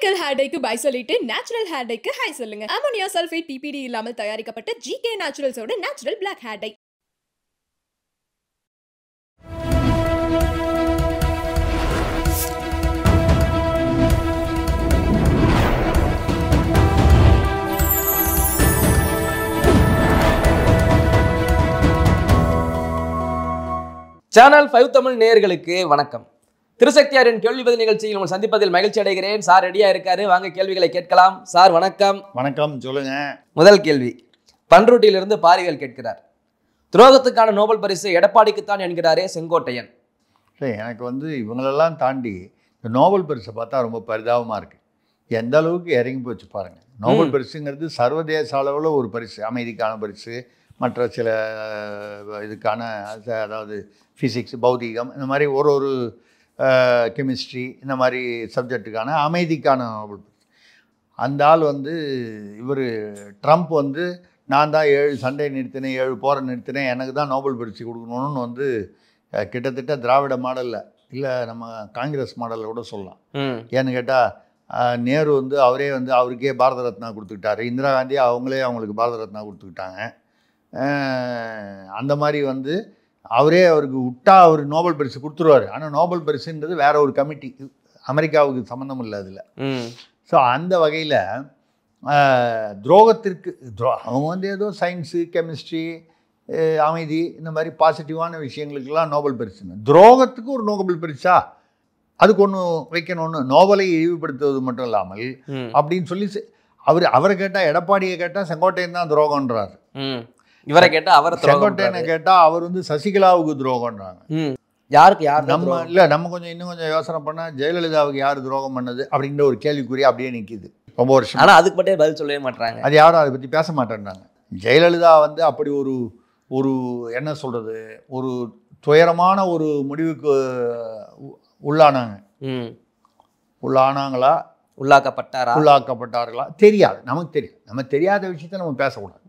Chemical hair டைக்கு bye சொல்லிட்டு natural hair டைக்கு ஹை சொல்லுங்க. அமோனியா சல்ஃபேட் PPD இல்லாமல் தயாரிக்கப்பட்ட GK நேச்சுரல்ஸோட natural black hair dye. Channel 5 Tamil நேயர்களுக்கு வணக்கம். திருசக்தியாரின் கேள்வி பதில் நிகழ்ச்சியில் உங்கள் சந்திப்பதில் மகிழ்ச்சி அடைகிறேன். சார் ரெடியா இருக்காரு, வாங்க கேள்விகளை கேட்கலாம். சார் வணக்கம். வணக்கம், சொல்லுங்க. முதல் கேள்வி பன்ருட்டியிலிருந்து பாரிவேல் கேட்கிறார். துரோகத்துக்கான நோபல் பரிசு எடப்பாடிக்குத்தான் என்கிறாரே செங்கோட்டையன். எனக்கு இவங்களெல்லாம் தாண்டி இந்த நோபல் பரிசை பார்த்தா ரொம்ப பரிதாபமாக இருக்குது. எந்த அளவுக்கு இறங்கி போச்சு பாருங்கள். நோபல் பரிசுங்கிறது சர்வதேச அளவில் ஒரு பரிசு, அமைதிக்கான பரிசு, மற்ற சில இதுக்கான அதாவது ஃபிசிக்ஸ், பௌதீகம், இந்த மாதிரி ஒரு கெமிஸ்ட்ரி, இந்த மாதிரி சப்ஜெக்டுக்கான அமைதிக்கான நோபல் பரிசு. அந்த ஆள் இவர் ட்ரம்ப் நான் தான் 7 சண்டை நிறுத்தினேன், 7 போரை நிறுத்தினேன், எனக்கு தான் நோபல் பரிசு கொடுக்கணும்னு கிட்டத்தட்ட திராவிட மாடலில் இல்லை நம்ம காங்கிரஸ் மாடலில் கூட சொல்லலாம். ஏன்னு கேட்டால் நேரு அவரே அவருக்கே பாரத ரத்னா கொடுத்துக்கிட்டாரு. இந்திரா காந்தி அவங்களுக்கு பாரத ரத்னா கொடுத்துக்கிட்டாங்க. அந்த மாதிரி அவரே அவருக்கு விட்டா அவர் நோபல் பரிசு கொடுத்துருவார். ஆனால் நோபல் பரிசுன்றது வேற ஒரு கமிட்டி, அமெரிக்காவுக்கு சம்மந்தம் இல்லை அதில். ஸோ அந்த வகையில் துரோகத்திற்கு அவங்க ஏதோ சயின்ஸு, கெமிஸ்ட்ரி, அமைதி, இந்த மாதிரி பாசிட்டிவான விஷயங்களுக்கெல்லாம் நோபல் பரிசுன்னு, துரோகத்துக்கு ஒரு நோபல் பரிசா அதுக்கு ஒன்று வைக்கணும்னு, நோபலை இழிவுபடுத்துவது மட்டும் இல்லாமல் அப்படின்னு சொல்லி அவரை கேட்டால், எடப்பாடியை கேட்டால் செங்கோட்டையன் தான் துரோகன்றார். இவரை கேட்டால் அவர் செங்கோட்டையனை கேட்டால் அவர் வருஷத்துக்கு துரோகன்றாங்க. யாருக்கு யார் நம்ம இல்லை, நம்ம இன்னும் கொஞ்சம் யோசனை பண்ணால் ஜெயலலிதாவுக்கு யார் துரோகம் பண்ணது அப்படின்ற ஒரு கேள்விக்குறி அப்படியே நிற்கிது ரொம்ப வருஷம். ஆனால் அதுக்கு மட்டும் பதில் சொல்லவே மாட்டாங்க. அது யாரும் அதை பற்றி பேச மாட்டேன்றாங்க. ஜெயலலிதா அப்படி ஒரு என்ன சொல்கிறது, ஒரு துயரமான ஒரு முடிவுக்கு உள்ளானாங்களா, உள்ளாக்கப்பட்டார்களா தெரியாது, நமக்கு தெரியும். நம்ம தெரியாத விஷயத்தை நம்ம பேசக்கூடாது.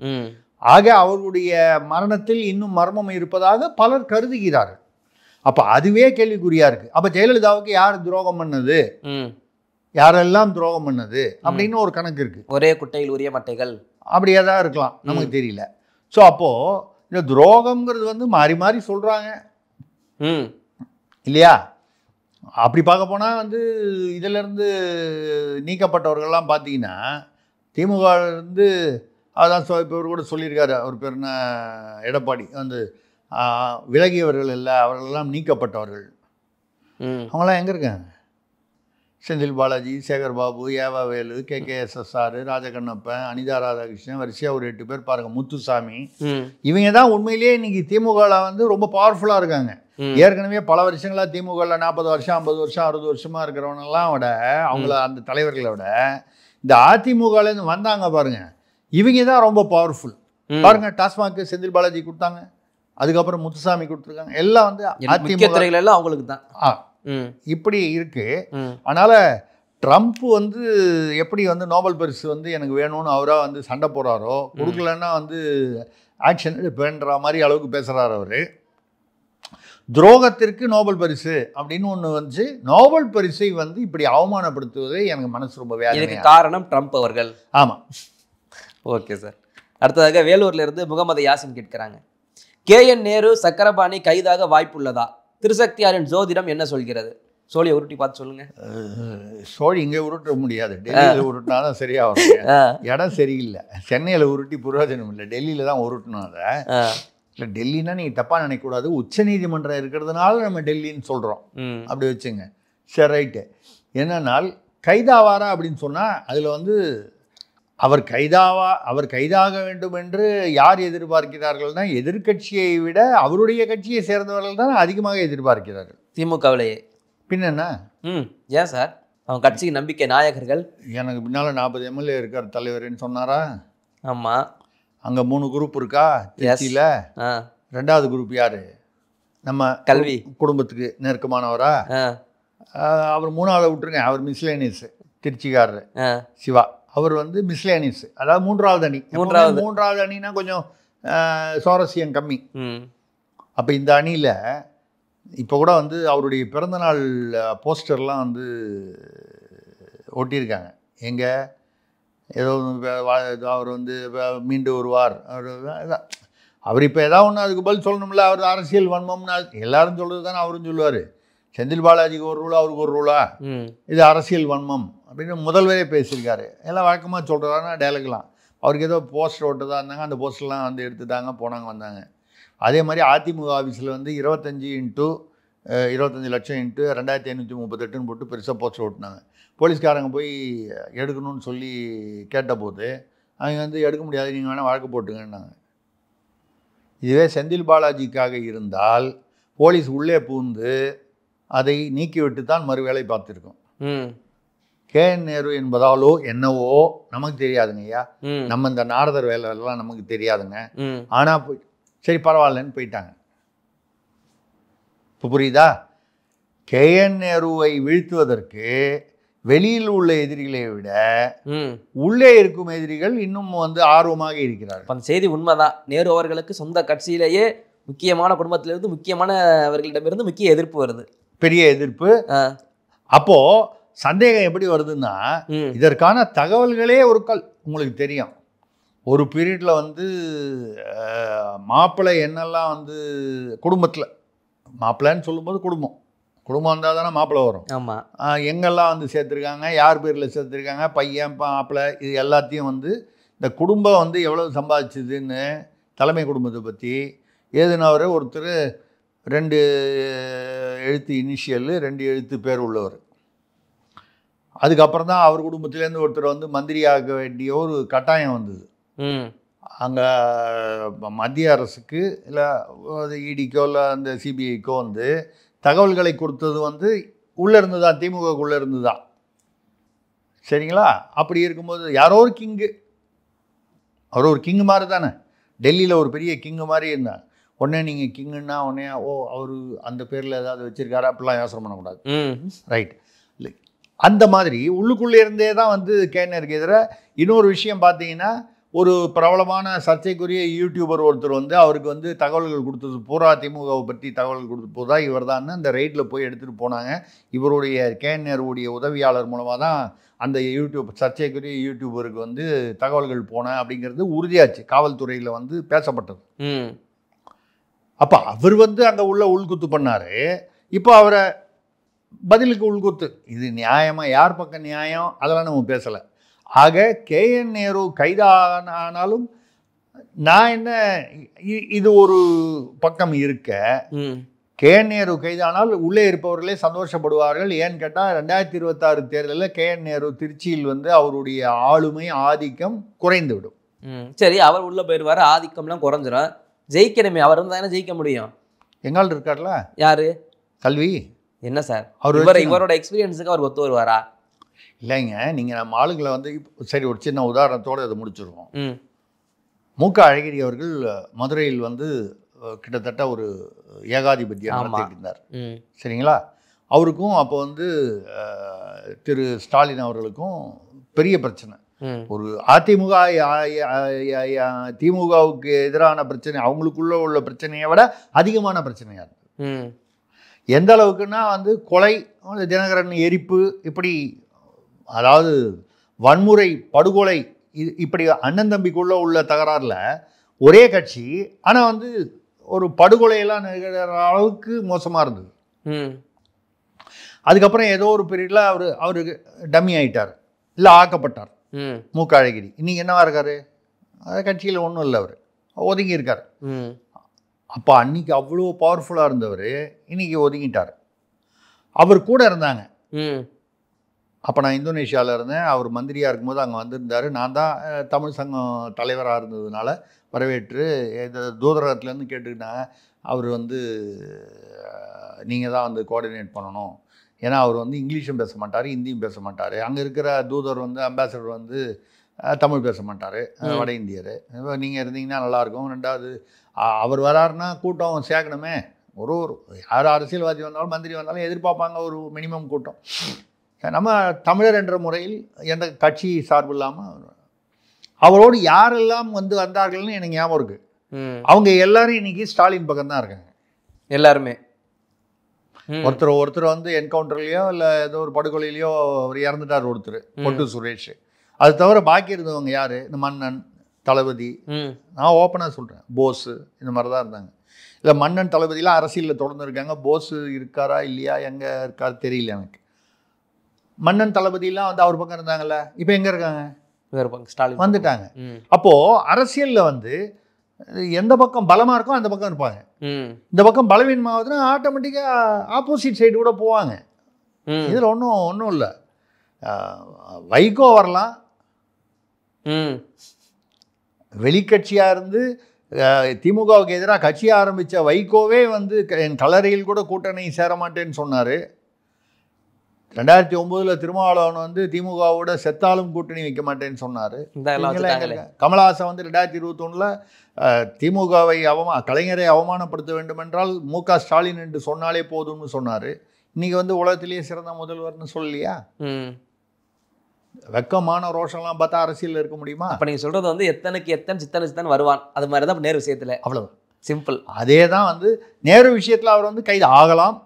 ஆக அவர்களுடைய மரணத்தில் இன்னும் மர்மம் இருப்பதாக பலர் கருதுகிறார்கள். அப்போ அதுவே கேள்விக்குறியா இருக்கு. அப்போ ஜெயலலிதாவுக்கு யார் துரோகம் பண்ணது, யாரெல்லாம் துரோகம் பண்ணது அப்படின்னு ஒரு கணக்கு இருக்கு. ஒரே குட்டையில் உரிய மட்டைகள் அப்படியே தான் இருக்கலாம், நமக்கு தெரியல. ஸோ அப்போது இந்த துரோகம்ங்கிறது மாறி மாறி சொல்கிறாங்க இல்லையா? அப்படி பார்க்க போனால் இதிலேருந்து நீக்கப்பட்டவர்கள்லாம் பார்த்தீங்கன்னா திமுக அதான் இப்போ இவர் கூட சொல்லியிருக்காரு, அவர் பேர் என்ன, எடப்பாடி விலகியவர்கள் இல்லை, அவர்களெல்லாம் நீக்கப்பட்டவர்கள். அவங்களாம் எங்கே இருக்காங்க? செந்தில் பாலாஜி, சேகர் பாபு, ஏவாவேலு, KKSSR, ராஜகண்ணப்பன், அனிதா ராதாகிருஷ்ணன், வரிசையாக ஒரு 8 பேர் பாருங்கள், முத்துசாமி. இவங்க தான் உண்மையிலேயே இன்னைக்கு திமுகவில் ரொம்ப பவர்ஃபுல்லாக இருக்காங்க. ஏற்கனவே பல வருஷங்களாக திமுகவில் 40 வருஷம் 50 வருஷம் 60 வருஷமாக இருக்கிறவனெல்லாம் விட, அவங்கள அந்த தலைவர்களை விட இந்த அதிமுகலேருந்து வந்தாங்க பாருங்க, இவங்க தான் ரொம்ப பவர்ஃபுல் பாருங்க. டாஸ்மாக் செந்தில் பாலாஜி கொடுத்தாங்க, அதுக்கப்புறம் முத்துசாமி கொடுத்துருக்காங்க, எல்லாம் அதிமுக துறைகளெல்லாம் அவங்களுக்கு தான். இப்படி இருக்கு. அதனால ட்ரம்ப் எப்படி நோபல் பரிசு எனக்கு வேணும்னு அவராக சண்டை போடுறாரோ, கொடுக்கலன்னா ஆக்ஷன் எடுப்பேன்ற மாதிரி அளவுக்கு பேசுகிறார் அவர். துரோகத்திற்கு நோபல் பரிசு அப்படின்னு ஒன்று நோபல் பரிசை இப்படி அவமானப்படுத்துவதே எனக்கு மனசு ரொம்ப வேதனை. காரணம் ட்ரம்ப் அவர்கள். ஆமாம். Okay sir. அடுத்ததாக வேலூர்ல இருந்து முகமது யாசின் கேட்கிறாங்க. KN நேரு சக்கரபாணி கைதாக வாய்ப்புள்ளதா? திருசக்தியாரின் ஜோதிடம் என்ன சொல்கிறது? சோழியை உருட்டி பார்த்து சொல்லுங்க. சோழி இங்கே உருட்ட முடியாது, டெல்லியில் உருட்டினாதான் சரியா வரும். இடம் சரியில்லை, சென்னையில் உருட்டி பிரயோஜனம் இல்லை, டெல்லியில தான் உருட்டணும். அதை இல்லை, டெல்லின்னா நீங்கள் தப்பாக நினைக்கக்கூடாது, உச்சநீதிமன்றம் இருக்கிறதுனால நம்ம டெல்லின்னு சொல்கிறோம், அப்படி வச்சுங்க. சரி, ரைட்டு. என்னன்னால் கைதாவாரா அப்படின்னு சொன்னால் அதில் அவர் கைதாக வேண்டும் என்று யார் எதிர்பார்க்கிறார்கள்னா, எதிர்கட்சியை விட அவருடைய கட்சியை சேர்ந்தவர்கள் தான் அதிகமாக எதிர்பார்க்கிறார்கள் திமுகவிலேயே. பின்னா ஏன் சார்? அவங்க கட்சிக்கு நம்பிக்கை நாயகர்கள். எனக்கு பின்னால் 40 MLA இருக்கார் தலைவர்னு சொன்னாரா? ஆமாம். அங்கே 3 குரூப் இருக்கா திருச்சியில். 2வது குரூப் யார்? நம்ம கல்வி குடும்பத்துக்கு நெருக்கமானவரா? அவர் 3வது விட்டுருங்க, அவர் மிஸ்லேனியஸ், திருச்சிக்காரர் சிவா. அவர் மிஸ்லேனியஸ், அதாவது 3வது அணி. 3வது அணினா கொஞ்சம் சுவாரஸ்யம் கம்மி. அப்போ இந்த அணியில் இப்போ கூட அவருடைய பிறந்தநாள் போஸ்டர்லாம் ஒட்டியிருக்காங்க. எங்கே ஏதோ அவர் வந்து மீண்டு வருவார், அவர் இப்போ ஏதாவது ஒன்று அதுக்கு பதில் சொல்லணும்ல. அவர் அரசியல் வன்மம்னு எல்லாரும் சொல்கிறது தானே அவரும் சொல்லுவார். செந்தில் பாலாஜிக்கு ஒரு ரூலா, அவருக்கு ஒரு ரூலா, இது அரசியல் வன்மம் அப்படின்னு முதல்வரே பேசியிருக்காரு. எல்லாம் வழக்கமாக சொல்கிறாருன்னா டைலாக்லாம். அவருக்கு ஏதோ போஸ்டர் ஓட்டுதான் இருந்தாங்க, அந்த போஸ்டர்லாம் வந்து எடுத்துட்டாங்க, போனாங்க வந்தாங்க. அதே மாதிரி அதிமுக ஆஃபீஸில் வந்து 25 லட்சம் இன்ட்டு 2538 போட்டு பெருசாக போஸ்டர் ஓட்டினாங்க. போலீஸ்காரங்க போய் எடுக்கணும்னு சொல்லி கேட்டபோது அவங்க வந்து எடுக்க முடியாது, நீங்கள் வேணால் வழக்கு போட்டுங்கன்னாங்க. இதுவே செந்தில் பாலாஜிக்காக இருந்தால் போலீஸ் உள்ளே பூந்து அதை நீக்கிவிட்டு தான் மறுவேளை பார்த்துருக்கோம். கேஎன் நேரு என்பதாலோ என்னவோ நமக்கு தெரியாதுங்க ஐயா. நம்ம இந்த நாரதர் வேலைலாம் நமக்கு தெரியாதுங்க. ஆனால் சரி பரவாயில்லன்னு போயிட்டாங்க. இப்போ புரியுதா? கேஎன் நேருவை வீழ்த்துவதற்கு வெளியில் உள்ள எதிரிகளை விட உள்ளே இருக்கும் எதிரிகள் இன்னும் வந்து ஆர்வமாக இருக்கிறார்கள். அந்த செய்தி உண்மைதான். நேரு அவர்களுக்கு சொந்த கட்சியிலேயே முக்கியமான குடும்பத்திலிருந்து முக்கியமானவர்களிடமிருந்து முக்கிய எதிர்ப்பு வருது, பெரிய எதிர்ப்பு. அப்போ சந்தேகம் எப்படி வருதுன்னா, இதற்கான தகவல்களே ஒரு உங்களுக்கு தெரியும். ஒரு பீரியடில் வந்து மாப்பிள்ளை என்னெல்லாம் வந்து குடும்பத்தில், மாப்பிள்ளைன்னு சொல்லும்போது குடும்பம் இருந்தால் தானே மாப்பிள்ளை வரும். ஆமாம். எங்கெல்லாம் வந்து சேர்த்துருக்காங்க, யார் பேரில் சேர்த்துருக்காங்க, பையன் மாப்பிள்ளை, இது எல்லாத்தையும் வந்து இந்த குடும்பம் வந்து எவ்வளோ சம்பாதிச்சுதுன்னு தலைமை குடும்பத்தை பற்றி ஏதுனவர் ஒருத்தர் 2 எழுத்து இனிஷியல் 2 எழுத்து பேர் உள்ளவர். அதுக்கப்புறம் தான் அவர் குடும்பத்திலேருந்து ஒருத்தர் வந்து மந்திரியாக வேண்டிய ஒரு கட்டாயம் வந்தது. அங்கே மத்திய அரசுக்கு இல்லை இடிக்கோ இல்லை அந்த சிபிஐக்கோ வந்து தகவல்களை கொடுத்தது வந்து உள்ளே இருந்து தான், திமுகக்குள்ளே இருந்து தான். சரிங்களா? அப்படி இருக்கும்போது யாரோ ஒரு கிங்கு, அவர் ஒரு கிங்கு மாதிரி தானே, டெல்லியில் ஒரு பெரிய கிங்கு மாதிரி இருந்தாங்க. உடனே நீங்கள் கிங்குன்னா உடனே அவர் அந்த பேரில் ஏதாவது வச்சுருக்காரு அப்படிலாம் யோசனை பண்ணக்கூடாது. ரைட். இல்லை, அந்த மாதிரி உள்ளுக்குள்ளே இருந்தே தான் வந்து கேஎன்ஆருக்கு எதிராக. இன்னொரு விஷயம் பார்த்தீங்கன்னா, ஒரு பிரபலமான சர்ச்சைக்குரிய யூடியூபர் ஒருத்தர் வந்து அவருக்கு வந்து தகவல்கள் கொடுத்தது பூரா திமுகவை பற்றி தகவல்கள் கொடுத்து போதா இவர் தான் அந்த ரைட்டில் போய் எடுத்துகிட்டு போனாங்க. இவருடைய கேஎன்ஆருடைய உதவியாளர் மூலமாக தான் அந்த சர்ச்சைக்குரிய யூடியூபருக்கு வந்து தகவல்கள் போன அப்படிங்கிறது உறுதியாச்சு, காவல்துறையில் வந்து பேசப்பட்டது. அப்போ அவர் வந்து அங்கே உள்ள உள்குத்து பண்ணார். இப்போ அவரை பதிலுக்கு உள்குத்து, இது நியாயமாக, யார் பக்கம் நியாயம் அதெல்லாம் நம்ம பேசலை. ஆக கேஎன் நேரு கைதானாலும் நான் என்ன, இது ஒரு பக்கம் இருக்க, கேஎன் நேரு கைதானால் உள்ளே இருப்பவர்களே சந்தோஷப்படுவார்கள். ஏன்னு கேட்டால் 2026 தேர்தலில் கேஎன் நேரு திருச்சியில் வந்து அவருடைய ஆளுமை ஆதிக்கம் குறைந்து விடும். சரி, அவர் உள்ளே போயிடுவார், ஆதிக்கம்லாம் குறைஞ்சிடும். ஜெயிக்கணுமே, அவர் இருந்தால் தானே ஜெயிக்க முடியும். எங்கால் இருக்கார்ல, யாரு? கல்வி. என்ன சார் அவர் இவரோட எக்ஸ்பீரியன்ஸுக்கு அவர் ஒத்து வருவாரா? இல்லைங்க, நீங்கள் நம்ம ஆளுங்களை வந்து சரி ஒரு சின்ன உதாரணத்தோடு அதை முடிச்சிருக்கோம். மூக்க அழகிரி அவர்கள் மதுரையில் வந்து கிட்டத்தட்ட ஒரு ஏகாதிபத்தியம் நடத்தியிருந்தார். சரிங்களா? அவருக்கும் அப்போ வந்து திரு ஸ்டாலின் அவர்களுக்கும் பெரிய பிரச்சனை. ஒரு அதிமுக திமுகவுக்கு எதிரான பிரச்சனை, அவங்களுக்குள்ள உள்ள பிரச்சனையை விட அதிகமான பிரச்சனையாக இருந்தது. எந்த அளவுக்குன்னா வந்து கொலை, தினகரன் எரிப்பு, இப்படி அதாவது வன்முறை, படுகொலை, இப்படி அண்ணன் தம்பிக்குள்ளே உள்ள தகராறில் ஒரே கட்சி, ஆனால் வந்து ஒரு படுகொலையெல்லாம் நிகழ்கிற அளவுக்கு மோசமாக இருந்தது. அதுக்கப்புறம் ஏதோ ஒரு பீரியடில் அவருக்கு டம்மி ஆகிட்டார், இல்லை ஆக்கப்பட்டார் மூக்க அழகிரி. இன்றைக்கி என்னவா இருக்கார்? கட்சியில் ஒன்றும் இல்லை, அவர் ஒதுங்கி இருக்கார். அப்போ அன்றைக்கி அவ்வளோ பவர்ஃபுல்லாக இருந்தவர் இன்றைக்கி ஒதுங்கிட்டார். அவர் கூட இருந்தாங்க. அப்போ நான் இந்தோனேஷியாவில் இருந்தேன், அவர் மந்திரியாக இருக்கும்போது அங்கே வந்திருந்தார். நான் தான் தமிழ் சங்கம் தலைவராக இருந்ததுனால வரவேற்று இந்த தூதரகத்துலேருந்து கேட்டுக்கிட்டாங்க, அவர் வந்து நீங்கள் தான் வந்து கோஆர்டினேட் பண்ணணும். ஏன்னா அவர் வந்து இங்கிலீஷும் பேச மாட்டார், ஹிந்தியும் பேச மாட்டார். அங்கே இருக்கிற தூதர் வந்து அம்பாசடர் வந்து தமிழ் பேச மாட்டார், வட இந்தியர். நீங்கள் இருந்தீங்கன்னா நல்லாயிருக்கும். ரெண்டாவது அவர் வராருன்னா கூட்டம் சேர்க்கணுமே. ஒரு யார் அரசியல்வாதி வந்தாலும் மந்திரி வந்தாலும் எதிர்பார்ப்பாங்க ஒரு மினிமம் கூட்டம். நம்ம தமிழர் என்ற முறையில் எந்த கட்சி சார்பு இல்லாமல் அவரோடு யாரெல்லாம் வந்து வந்தார்கள்னு எனக்கு ஞாபகம் இருக்குது. அவங்க எல்லாரும் இன்னைக்கு ஸ்டாலின் பக்கம் தான் இருக்காங்க எல்லாருமே. ஒருத்தர் வந்து என்கவுண்டர்லையோ இல்லை ஏதோ ஒரு படுகொலையிலையோ அவர் இறந்துட்டார் ஒருத்தர், பொட்டு சுரேஷ். அது தவிர பாக்கி இருந்தவங்க யார்? இந்த மன்னன், தளபதி, நான் ஓப்பனாக சொல்கிறேன், போஸ், இந்த மாதிரி தான் இருந்தாங்க. இல்லை மன்னன் தளபதியெலாம் அரசியலில் தொடர்ந்து இருக்காங்க. போஸ் இருக்காரா இல்லையா, எங்கே இருக்காரு தெரியல எனக்கு. மன்னன் தளபதியெலாம் வந்து அவர் பக்கம் இருந்தாங்கல்ல, இப்போ எங்கே இருக்காங்க? ஸ்டாலின் வந்துட்டாங்க. அப்போது அரசியலில் வந்து எந்த பக்கம் பலமாக இருக்கோ அந்த பக்கம் இருப்பாங்க. இந்த பக்கம் பலவீனமாகுதுன்னா ஆட்டோமேட்டிக்காக ஆப்போசிட் சைடு கூட போவாங்க. இதில் ஒன்றும் இல்லை. வைகோ வரலாம், வெளிக்கட்சியாக இருந்து திமுகவுக்கு எதிராக கட்சி ஆரம்பித்த வைகோவே வந்து என் கலரையில் கூட கூட்டணி சேர மாட்டேன்னு சொன்னார். 2009 திருமாவளவன் வந்து திமுகவோட செத்தாலும் கூட்டணி வைக்க மாட்டேன்னு சொன்னார். கமலஹாசன் வந்து 2021 திமுகவை கலைஞரை அவமானப்படுத்த வேண்டும் என்றால் மு.க. ஸ்டாலின் என்று சொன்னாலே போதும்னு சொன்னார். இன்னைக்கு வந்து உலகத்திலேயே சிறந்த முதல்வர்னு சொல்லலையா? வெக்கமான ரோஷம்லாம் பார்த்தா அரசியல் இருக்க முடியுமா? அப்போ நீங்கள் சொல்கிறது வந்து எத்தனைக்கு எத்தனை சித்தனை வருவான், அது மாதிரி தான் நேரு விஷயத்தில். அவ்வளவு சிம்பிள். அதே தான் வந்து நேரு விஷயத்தில் அவர் வந்து கைது ஆகலாம்,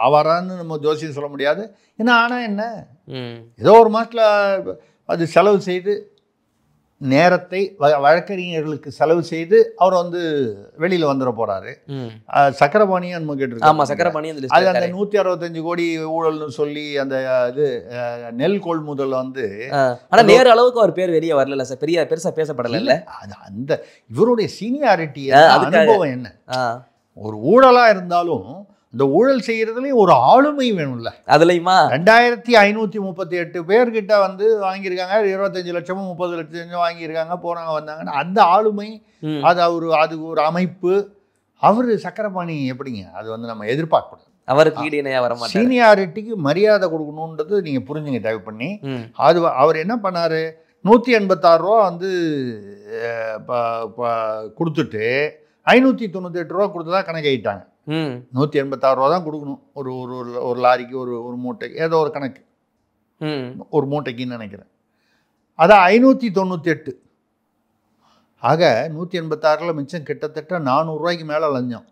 ஆவாரான்னு நம்ம ஜோசியம் சொல்ல முடியாது. ஏன்னா ஆனால் என்ன, ஏதோ ஒரு மாதத்தில் அது செலவு செய்து நேரத்தை வழக்கறிஞர்களுக்கு செலவு செய்து அவர் வந்து வெளியில் வந்துட போகிறாரு. சக்கரபாணியும் நம்ம கேட்டிருக்கோம். ஆமாம், சக்கரபாணி அது அந்த 165 கோடி ஊழல்னு சொல்லி அந்த இது நெல் கொள்முதல் வந்து, ஆனால் நேரு அளவுக்கு அவர் பேர் வெளியே வரல சார், பெருசாக பேசப்படலை. இல்லை அது அந்த இவருடைய சீனியாரிட்டி அனுபவம் என்ன, ஒரு ஊழலாக இருந்தாலும் இந்த ஊழல் செய்யறதுலேயும் ஒரு ஆளுமை வேணும்ல. அதுலயுமா 2538 பேர்கிட்ட வந்து வாங்கியிருக்காங்க, 25 லட்சமும் 30 லட்சம் வாங்கியிருக்காங்க, போறாங்க வந்தாங்கன்னா அந்த ஆளுமை, அது ஒரு அமைப்பு. அவர் சக்கரபாணி எப்படிங்க, அது வந்து நம்ம எதிர்பார்க்கக்கூடாது. அவருக்கு ஈடு இணையா வர மாட்டார். சீனியாரிட்டிக்கு மரியாதை கொடுக்கணுன்றது நீங்க புரிஞ்சுங்க தயவு பண்ணி. அது அவர் என்ன பண்ணாரு, 186 ரூபா வந்து கொடுத்துட்டு 598 ரூபா கொடுத்ததா கணக்காயிட்டாங்க. 186 ரூபா தான் கொடுக்கணும் ஒரு லாரிக்கு, ஒரு மூட்டைக்கு, ஏதோ ஒரு கணக்கு, ஒரு மூட்டைக்குன்னு நினைக்கிறேன். அதான் 598. ஆக 186 மிச்சம் கிட்டத்தட்ட 400 ரூபாய்க்கு மேலே லஞ்சம்.